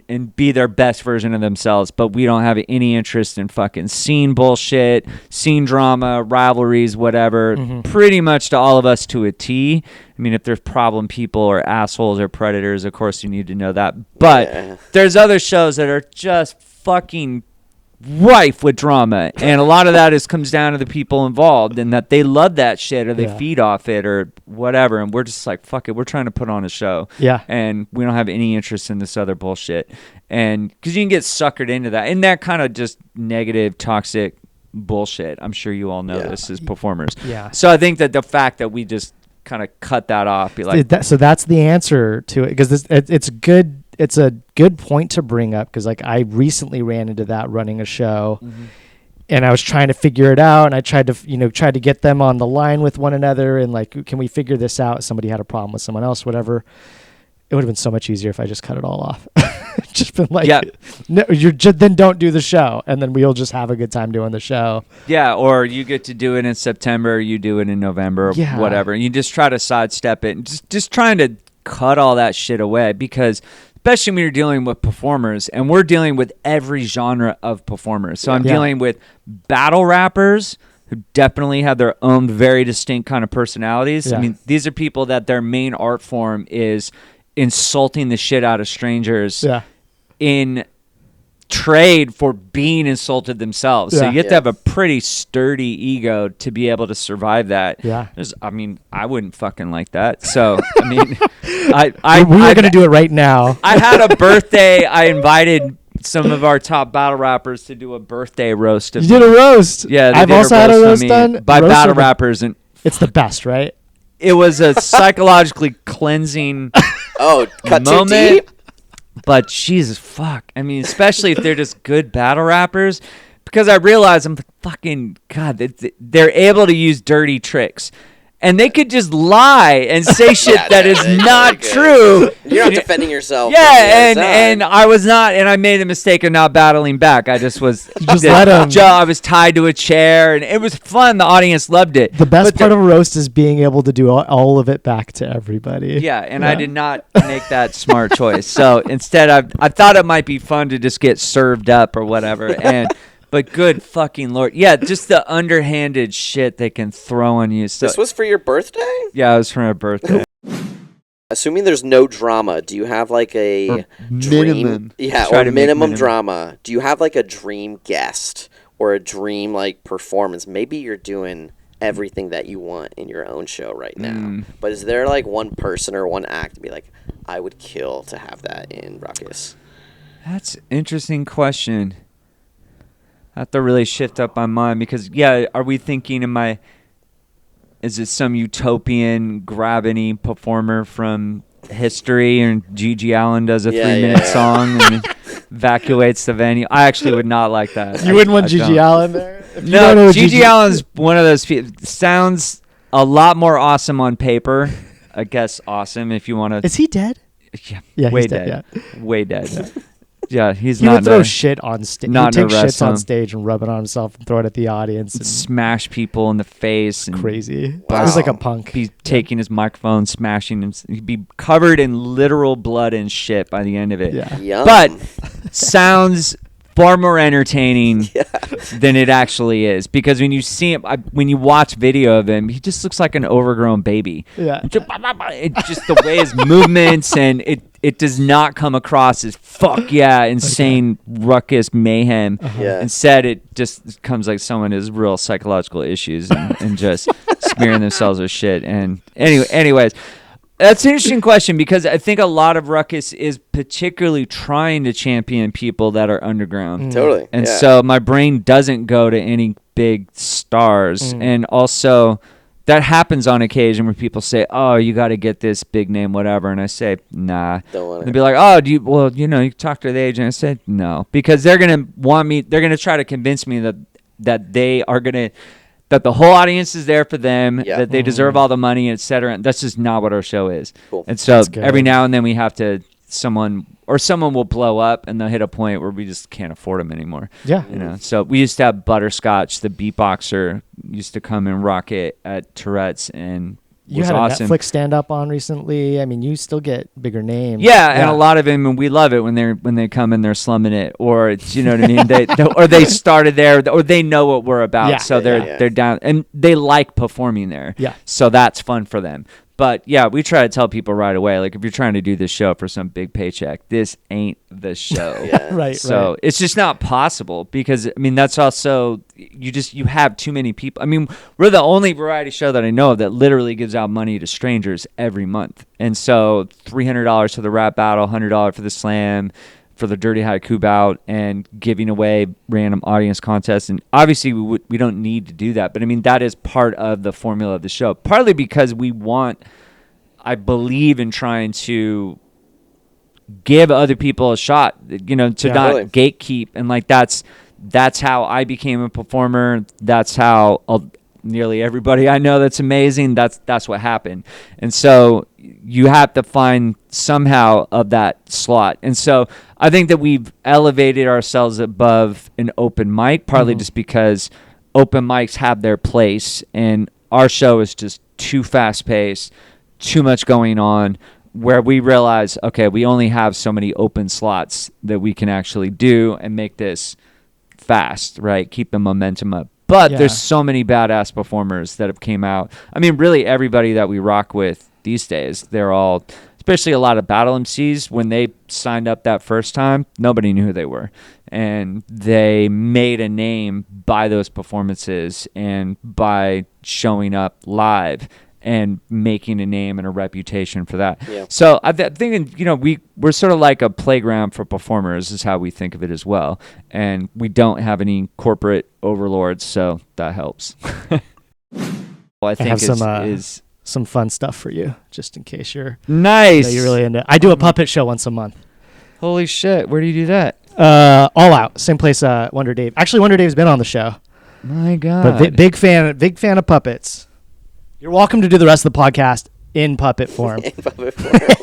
and be their best version of themselves. But we don't have any interest in fucking scene bullshit, scene drama, rivalries, whatever. Mm-hmm. Pretty much to all of us to a T. I mean, if there's problem people or assholes or predators, of course you need to know that. But there's other shows that are just fucking rife with drama, and a lot of that comes down to the people involved, and that they love that shit or they feed off it or whatever, and we're just like, fuck it, we're trying to put on a show, and we don't have any interest in this other bullshit. And because you can get suckered into that, and that kind of just negative, toxic bullshit. I'm sure you all know this as performers. So I think that the fact that we just kind of cut that off, be like, so that's the answer to it, because it's good. It's a good point to bring up, because I recently ran into that running a show, and I was trying to figure it out, and I tried to get them on the line with one another, and can we figure this out? Somebody had a problem with someone else, whatever. It would have been so much easier if I just cut it all off. Just been like, no, then don't do the show, and then we'll just have a good time doing the show. Yeah, or you get to do it in September, you do it in November, whatever, and you just try to sidestep it, and just trying to cut all that shit away, because especially when you're dealing with performers, and we're dealing with every genre of performers. So I'm dealing with battle rappers who definitely have their own very distinct kind of personalities. I mean, these are people that their main art form is insulting the shit out of strangers in trade for being insulted themselves. So you have to have a pretty sturdy ego to be able to survive that. Yeah. I mean, I wouldn't fucking like that. So, I mean, we were going to do it right now. I had a birthday. I invited some of our top battle rappers to do a birthday roast of me. You did a roast. Yeah, I've also had a roast done by battle rappers, and it's the best, right? it was a psychologically cleansing cut moment. too deep. But Jesus, fuck. I mean, especially if they're just good battle rappers, because I realize I'm like, fucking God, they're able to use dirty tricks. And they could just lie and say shit that is not true. You're not defending yourself. Yeah, and I was not, and I made the mistake of not battling back. I just was, let 'em. I was tied to a chair, and it was fun. The audience loved it. The best part of a roast is being able to do all of it back to everybody. Yeah, and I did not make that smart choice. So instead, I thought it might be fun to just get served up or whatever, But good fucking Lord. Yeah, just the underhanded shit they can throw on you. So, this was for your birthday? Yeah, it was for my birthday. Assuming there's no drama, do you have like a minimum? Yeah, or minimum drama. Do you have like a dream guest or a dream like performance? Maybe you're doing everything that you want in your own show right now. But is there like one person or one act to be like, I would kill to have that in Ruckus? That's an interesting question. I have to really shift up my mind because, are we thinking, is it some utopian grab-any performer from history and Gigi Allen does a 3-minute song and evacuates the venue? I actually would not like that. You wouldn't want Gigi Allen there? No, Gigi Allen's one of those people. Sounds a lot more awesome on paper. I guess awesome if you want to. Is he dead? Yeah, way he's dead. Yeah. Way dead. Yeah, he's he not. Would throw shit on stage. He would take shits on him. stage and rub it on himself and throw it at the audience. And smash people in the face. And crazy. Wow. He was like a punk. Be taking his microphone, smashing him. He'd be covered in literal blood and shit by the end of it. Yeah. Yum. But sounds far more entertaining than it actually is, because when you see him, when you watch video of him, he just looks like an overgrown baby. Yeah. It's just the way his movements, and it does not come across as insane ruckus mayhem. Yeah. Instead, it just comes like someone has real psychological issues and just smearing themselves with shit. And anyways, that's an interesting question, because I think a lot of Ruckus is particularly trying to champion people that are underground. Totally. And so my brain doesn't go to any big stars. And also that happens on occasion where people say, oh, you got to get this big name, whatever. And I say, nah. Don't want They'd be like, oh, you talk to the agent. I said, no, because they're going to try to convince me that they are going to, that the whole audience is there for them, that they deserve all the money, etc. And that's just not what our show is. Cool. And so every now and then we have to, someone will blow up and they'll hit a point where we just can't afford them anymore. Yeah. So we used to have Butterscotch, the beatboxer, used to come and rock it at Tourette's, and you was had awesome. a Netflix stand-up on recently. I mean, you still get bigger names. Yeah, and a lot of them, and we love it when they come and they're slumming it, or you know what I mean. Or they started there, or they know what we're about, so they're down, and they like performing there. Yeah, so that's fun for them. But yeah, we try to tell people right away, like, if you're trying to do this show for some big paycheck, this ain't the show. Right. So it's just not possible, because I mean, that's also, you have too many people. I mean, we're the only variety show that I know of that literally gives out money to strangers every month. And so $300 for the rap battle, $100 for the slam, for the dirty haiku bout, and giving away random audience contests. And obviously we don't need to do that, but I mean, that is part of the formula of the show, partly because I believe in trying to give other people a shot, to not gatekeep. And like, that's how I became a performer. That's how nearly everybody I know that's amazing, that's what happened. And so you have to find somehow of that slot. And so I think that we've elevated ourselves above an open mic, partly just because open mics have their place, and our show is just too fast paced, too much going on, where we realize, okay, we only have so many open slots that we can actually do and make this fast, right? Keep the momentum up. But there's so many badass performers that have came out. I mean, really everybody that we rock with these days, they're all especially a lot of battle MCs, when they signed up that first time, nobody knew who they were. And they made a name by those performances and by showing up live and making a name and a reputation for that. Yeah. So I'm thinking, we're sort of like a playground for performers is how we think of it as well. And we don't have any corporate overlords, so that helps. I think I have some fun stuff for you, just in case you're nice. You're really into. I do a puppet show once a month. Holy shit! Where do you do that? All Out, same place. Wonder Dave. Actually, Wonder Dave's been on the show. My God. But big fan of puppets. You're welcome to do the rest of the podcast in puppet form.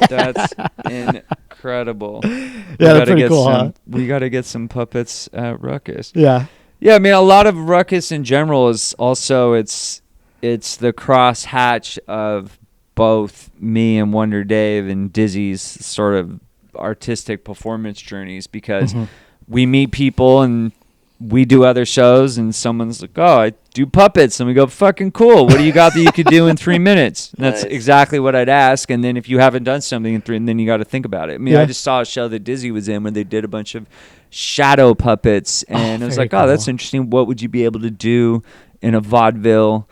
That's incredible. Yeah, that's pretty cool, huh? We got to get some puppets at Ruckus. Yeah. Yeah, I mean, a lot of Ruckus in general is also it's the cross hatch of both me and Wonder Dave and Dizzy's sort of artistic performance journeys, because we meet people and we do other shows and someone's like, oh, I do puppets, and we go, fucking cool, what do you got that you could do in 3 minutes? And that's exactly what I'd ask. And then if you haven't done something in 3, then you got to think about it. I mean, I just saw a show that Dizzy was in when they did a bunch of shadow puppets, and I was like, oh, that's interesting. What would you be able to do in a vaudeville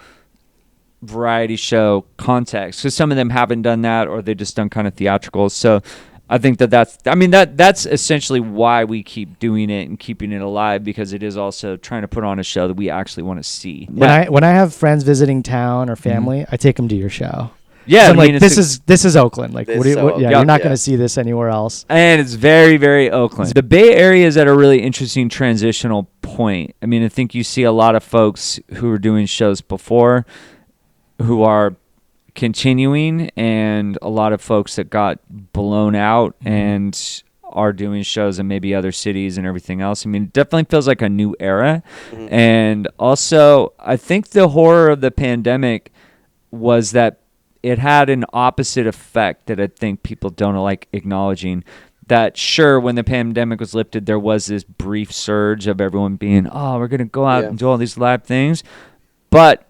variety show context? Because some of them haven't done that, or they've just done kind of theatricals. So I think that's essentially why we keep doing it and keeping it alive, because it is also trying to put on a show that we actually want to see. When I have friends visiting town or family, I take them to your show. Yeah, I'm like, this is Oakland. Like, you're not going to see this anywhere else. And it's very, very Oakland. The Bay Area is at a really interesting transitional point. I mean, I think you see a lot of folks who were doing shows before who are continuing, and a lot of folks that got blown out and are doing shows in maybe other cities and everything else. I mean, it definitely feels like a new era. And also, I think the horror of the pandemic was that it had an opposite effect that I think people don't like acknowledging. That sure, when the pandemic was lifted, there was this brief surge of everyone being, oh, we're going to go out and do all these live things. But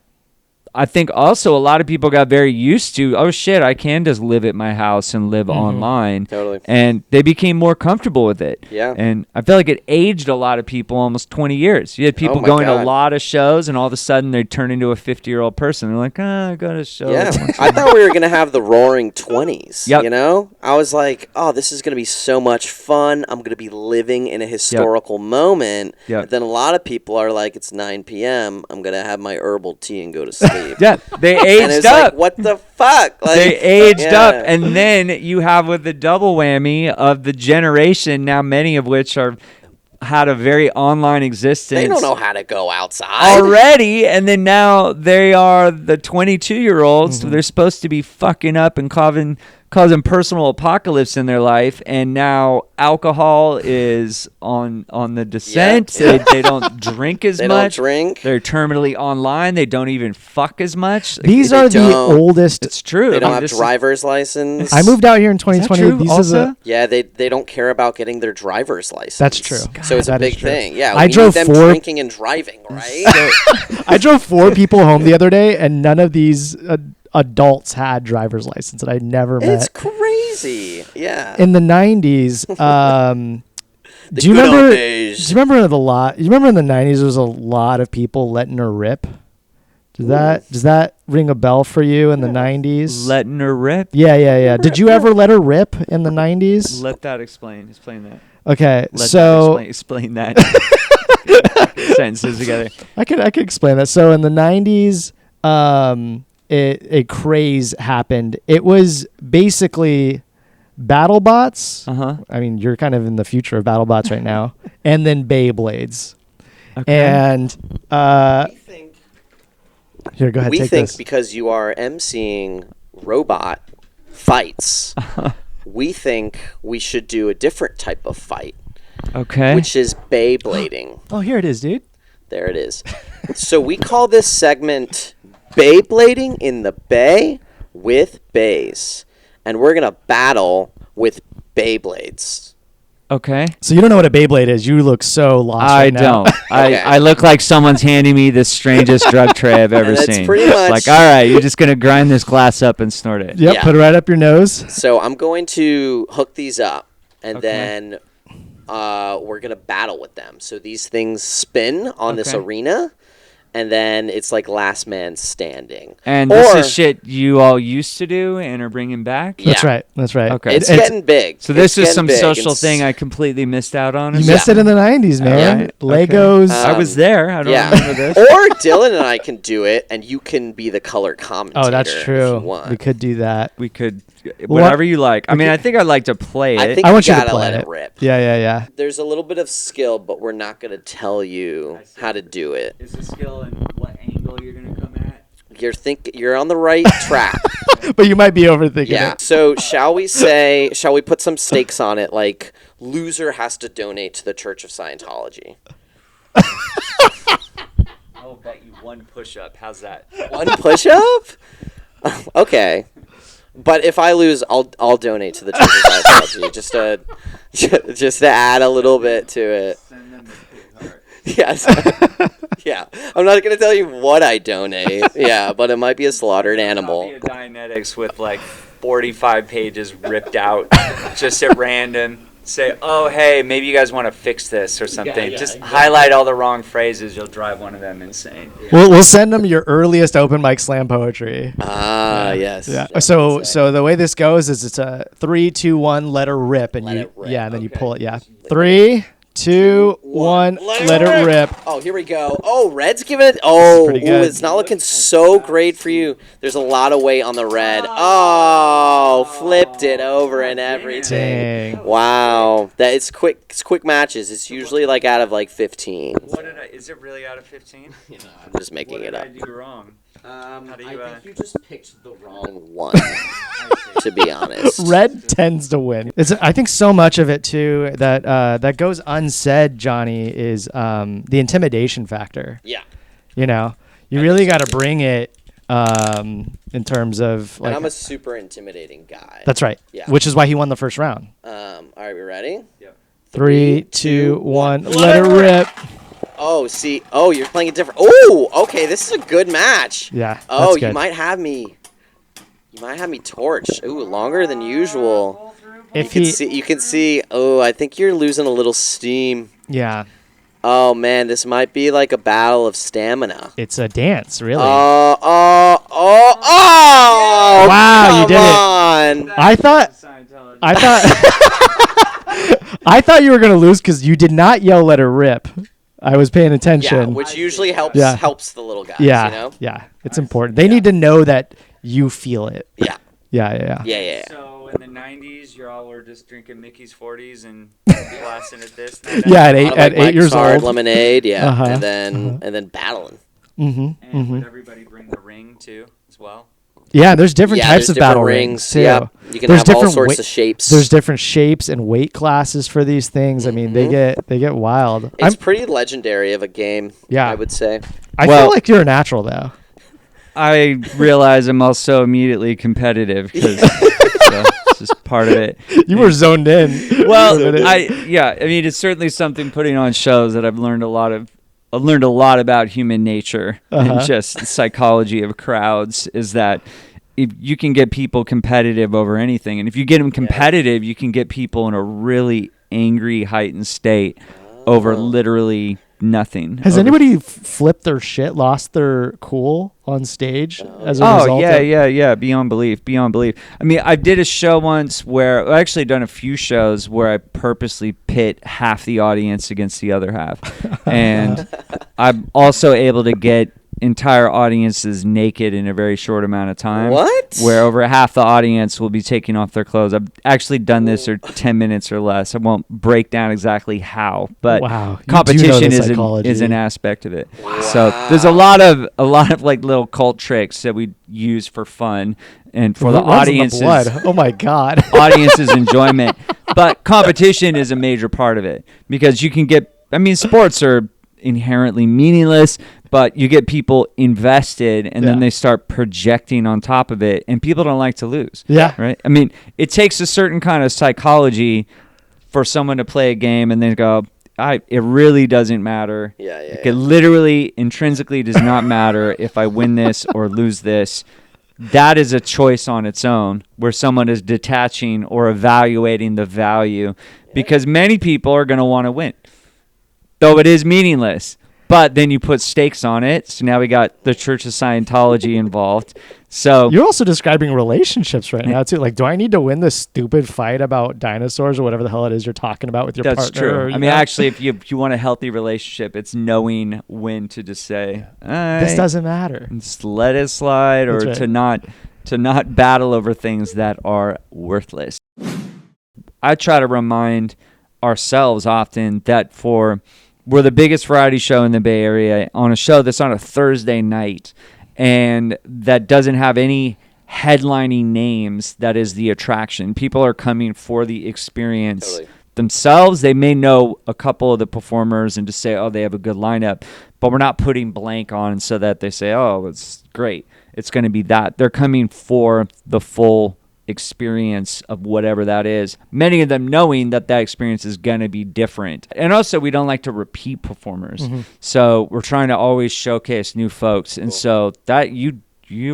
I think also a lot of people got very used to, oh shit, I can just live at my house and live online. Totally. And they became more comfortable with it. Yeah. And I feel like it aged a lot of people almost 20 years. You had people going to a lot of shows, and all of a sudden they turn into a 50-year-old person. They're like, I go to shows. Yeah. I thought we were going to have the roaring 20s, Yep. you know? I was like, oh, this is going to be so much fun. I'm going to be living in a historical moment. Yep. But then a lot of people are like, it's 9 p.m. I'm going to have my herbal tea and go to sleep. Yeah, they and aged it's up. Like, what the fuck? Like, They aged up, and then you have with the double whammy of the generation now, many of which had a very online existence. They don't know how to go outside already, and then now they are the 22-year-olds. They're supposed to be fucking up and causing personal apocalypse in their life, and now alcohol is on the descent. Yep. They don't drink as they much. Don't drink. They're terminally online. They don't even fuck as much. These are the oldest. It's true. They don't have driver's license. I moved out here in 2020. Yeah, they don't care about getting their driver's license. That's true. So it's a big thing. Yeah, I drove them drinking and driving, right? I drove 4 people home the other day, and none of these adults had driver's license that I never met. It's crazy. Yeah. In the 90s, do you remember in the 90s there was a lot of people letting her rip? Does that ring a bell for you in the 90s? Letting her rip? Yeah. Did you ever let her rip in the 90s? Let that explain that. Okay, explain that. Sentences together. I could explain that. So in the 90s, a craze happened. It was basically BattleBots. I mean, you're kind of in the future of BattleBots right now. And then Beyblades. Okay. And here, go ahead. We think because you are emceeing robot fights, we think we should do a different type of fight. Okay. Which is Beyblading. Oh, here it is, dude. There it is. So we call this segment Beyblading in the Bay with Bays. And we're going to battle with Beyblades. Okay. So you don't know what a Beyblade is. You look so lost right now. Don't. Okay. I look like someone's handing me the strangest drug tray I've ever And that's seen. pretty It's much- like, all right, you're just going to grind this glass up and snort it. Yep, Yeah. put it right up your nose. So I'm going to hook these up, and Okay. then we're going to battle with them. So these things spin on this Okay. arena, and then it's like last man standing. And Or- this is shit you all used to do and are bringing back? Yeah. That's right. That's right. Okay. It's It's- getting big. So this It's is some getting big. social It's- thing I completely missed out on? You Is missed that- it in the 90s, man. Okay. Legos. I was there. I don't Yeah. remember this. Or Dylan and I can do it, and you can be the color commentator. Oh, that's if you true. want. We could do that. We could, whatever you like. I mean, I think I'd like to play it. I think I you want you to gotta play let it. it rip. Yeah. There's a little bit of skill, but we're not going to tell you how to do it. Is the skill and what angle you're going to come at? You're on the right track. But you might be overthinking Yeah. it. So shall we put some stakes on it? Like, loser has to donate to the Church of Scientology. I'll bet you one push-up. How's that? One push-up? Okay. But if I lose, I'll donate to the Church of Scientology just to add a little bit to it. Send them the pig heart. Yes. Yeah. I'm not going to tell you what I donate. Yeah, but it might be a slaughtered animal. Copy of Dianetics with like 45 pages ripped out just at random. Say, oh, hey, maybe you guys want to fix this or something. yeah, Just exactly. highlight all the wrong phrases. You'll drive one of them insane. We'll send them your earliest open mic slam poetry. Ah, yes. Yeah. Yes, So that's so the way this goes is it's a 3, 2, 1, let her rip, and Let you it rip. yeah, and then you Okay. pull it. Yeah. 3, 2, 1, let it rip. Oh, here we go. Oh, red's giving it. Oh, pretty good. it's not looking so great for you. There's a lot of weight on the red. Oh, flipped it over and everything. Dang. Wow, that it's quick. It's quick matches. It's usually like out of like 15. Is it really out of 15? I'm just making it up. do wrong? do you, I think you just picked the wrong one. To be honest. Red tends to win. I think so much of it too that goes unsaid, Johnny, is the intimidation factor. Yeah. You know, you really got to bring it in terms of And like. I'm a super intimidating guy. That's right. Yeah. Which is why he won the first round. All right, we ready? 3, 2, 1, let it rip. Oh, see. Oh, you're playing it different. Oh, okay. This is a good match. Yeah. Oh, that's you good. might have me. You might have me torched. Ooh, longer than usual. If You can see. Oh, I think you're losing a little steam. yeah, Oh man, this might be like a battle of stamina. it's a dance, really. Oh! Wow, you did it. Come on. I thought I thought you were gonna lose because you did not yell "let her rip." I was paying Yeah, attention. which usually helps Yeah. helps the little guys. yeah, You know. yeah, it's important. They need to know that you feel it. Yeah. Yeah. Yeah. So in the 90s, you all were just drinking Mickey's 40s and blasting at this. Yeah, A at lot eight of, at like, 8 Mike's years Hard old. Lemonade, yeah, Uh-huh, and then battling. And would everybody bring the ring too, as well? Yeah, there's different Yeah, types there's of battle different rings rings, too. yeah. You can There's have all different sorts weight- of shapes. There's different shapes and weight classes for these things. I mean, they get wild. It's pretty legendary of a game. Yeah. I would say. I Well- feel like you're a natural though. I realize I'm also immediately competitive because it's just part of it. You were zoned in. Well, For a minute. I mean, it's certainly something putting on shows that I've learned a lot about human nature Uh-huh. and just psychology of crowds. Is that if you can get people competitive over anything, and if you get them competitive, you can get people in a really angry, heightened state over literally nothing. Has Over- anybody flipped their shit, lost their cool on stage as a Oh result? yeah, beyond belief. I mean, I did a show once where I actually done a few shows where I purposely pit half the audience against the other half, and I'm also able to get entire audiences naked in a very short amount of time. What? Where over half the audience will be taking off their clothes. I've actually done this for 10 minutes or less. I won't break down exactly how, but Wow, you do know competition the is psychology. an aspect of it. So there's a lot of like little cult tricks that we use for fun and for the It runs in audience's blood. Oh my god. audience's enjoyment. But competition is a major part of it because you can get. I mean, sports are inherently meaningless, but you get people invested and then Yeah. they start projecting on top of it, and people don't like to lose. Yeah. Right. I mean, it takes a certain kind of psychology for someone to play a game and then go, it really doesn't matter. It literally intrinsically does not matter if I win this or lose this. That is a choice on its own, where someone is detaching or evaluating the value, because many people are going to want to win, though it is meaningless. But then you put stakes on it. So now we got the Church of Scientology involved. So you're also describing relationships right now too. Like, do I need to win this stupid fight about dinosaurs or whatever the hell it is you're talking about with your partner? That's true. Or, I mean, actually, if you want a healthy relationship, it's knowing when to just say, this doesn't matter. Just let it slide, or right. to not battle over things that are worthless. I try to remind ourselves often that we're the biggest variety show in the Bay Area, on a show that's on a Thursday night, and that doesn't have any headlining names. That is the attraction. People are coming for the experience themselves. They may know a couple of the performers and just say, oh, they have a good lineup, but we're not putting blank on so that they say, oh, it's great. It's going to be that. They're coming for the full experience of whatever that is, many of them knowing that experience is going to be different. And also, we don't like to repeat performers, so we're trying to always showcase new folks. And so that you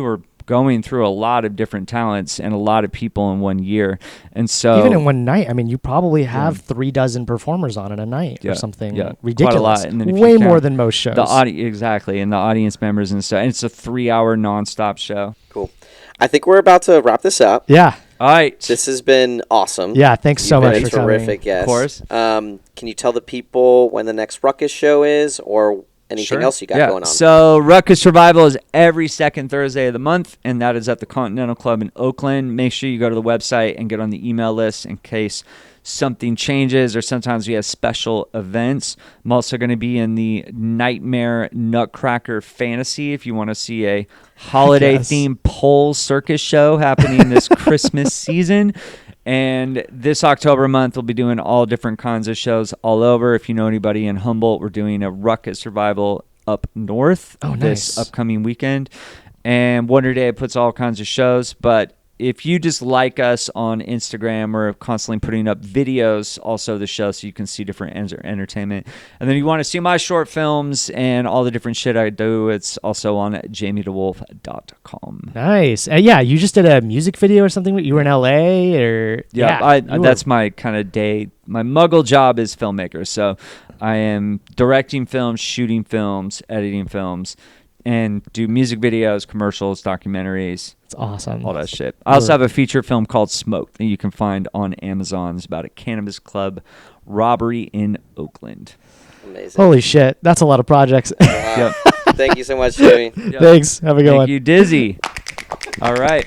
are going through a lot of different talents and a lot of people in 1 year. And so even in one night, I mean, you probably have 36 performers on in a night or something ridiculous. Quite a lot. And then way more than most shows. Exactly, and the audience members and so, and it's a 3-hour nonstop show. Cool. I think we're about to wrap this up. Yeah. All right. This has been awesome. Yeah, thanks so much for terrific, coming. yes. Of course. Can you tell the people when the next Ruckus show is, or anything else you got going on? So Ruckus Revival is every second Thursday of the month, and that is at the Continental Club in Oakland. Make sure you go to the website and get on the email list in case something changes, or sometimes we have special events. I'm also going to be in the Nightmare Nutcracker Fantasy if you want to see a holiday-themed pole circus show happening this Christmas season. And this October month, we'll be doing all different kinds of shows all over. If you know anybody in Humboldt, we're doing a Ruckus Revival up north this upcoming weekend. And Wonder Day puts all kinds of shows, but if you just like us on Instagram, we're constantly putting up videos also of the show so you can see different entertainment. And then you want to see my short films and all the different shit I do, it's also on jamiedewolf.com. Nice. Yeah, you just did a music video or something? You were in LA? Or that's my kind of day. My muggle job is filmmaker. So I am directing films, shooting films, editing films, and do music videos, commercials, documentaries. It's awesome. All that shit. I also have a feature film called Smoke that you can find on Amazon. It's about a cannabis club robbery in Oakland. Amazing. Holy shit. That's a lot of projects. Wow. Thank you so much, Jamie. Thanks. Have a good one. Thank you, Dizzy. All right.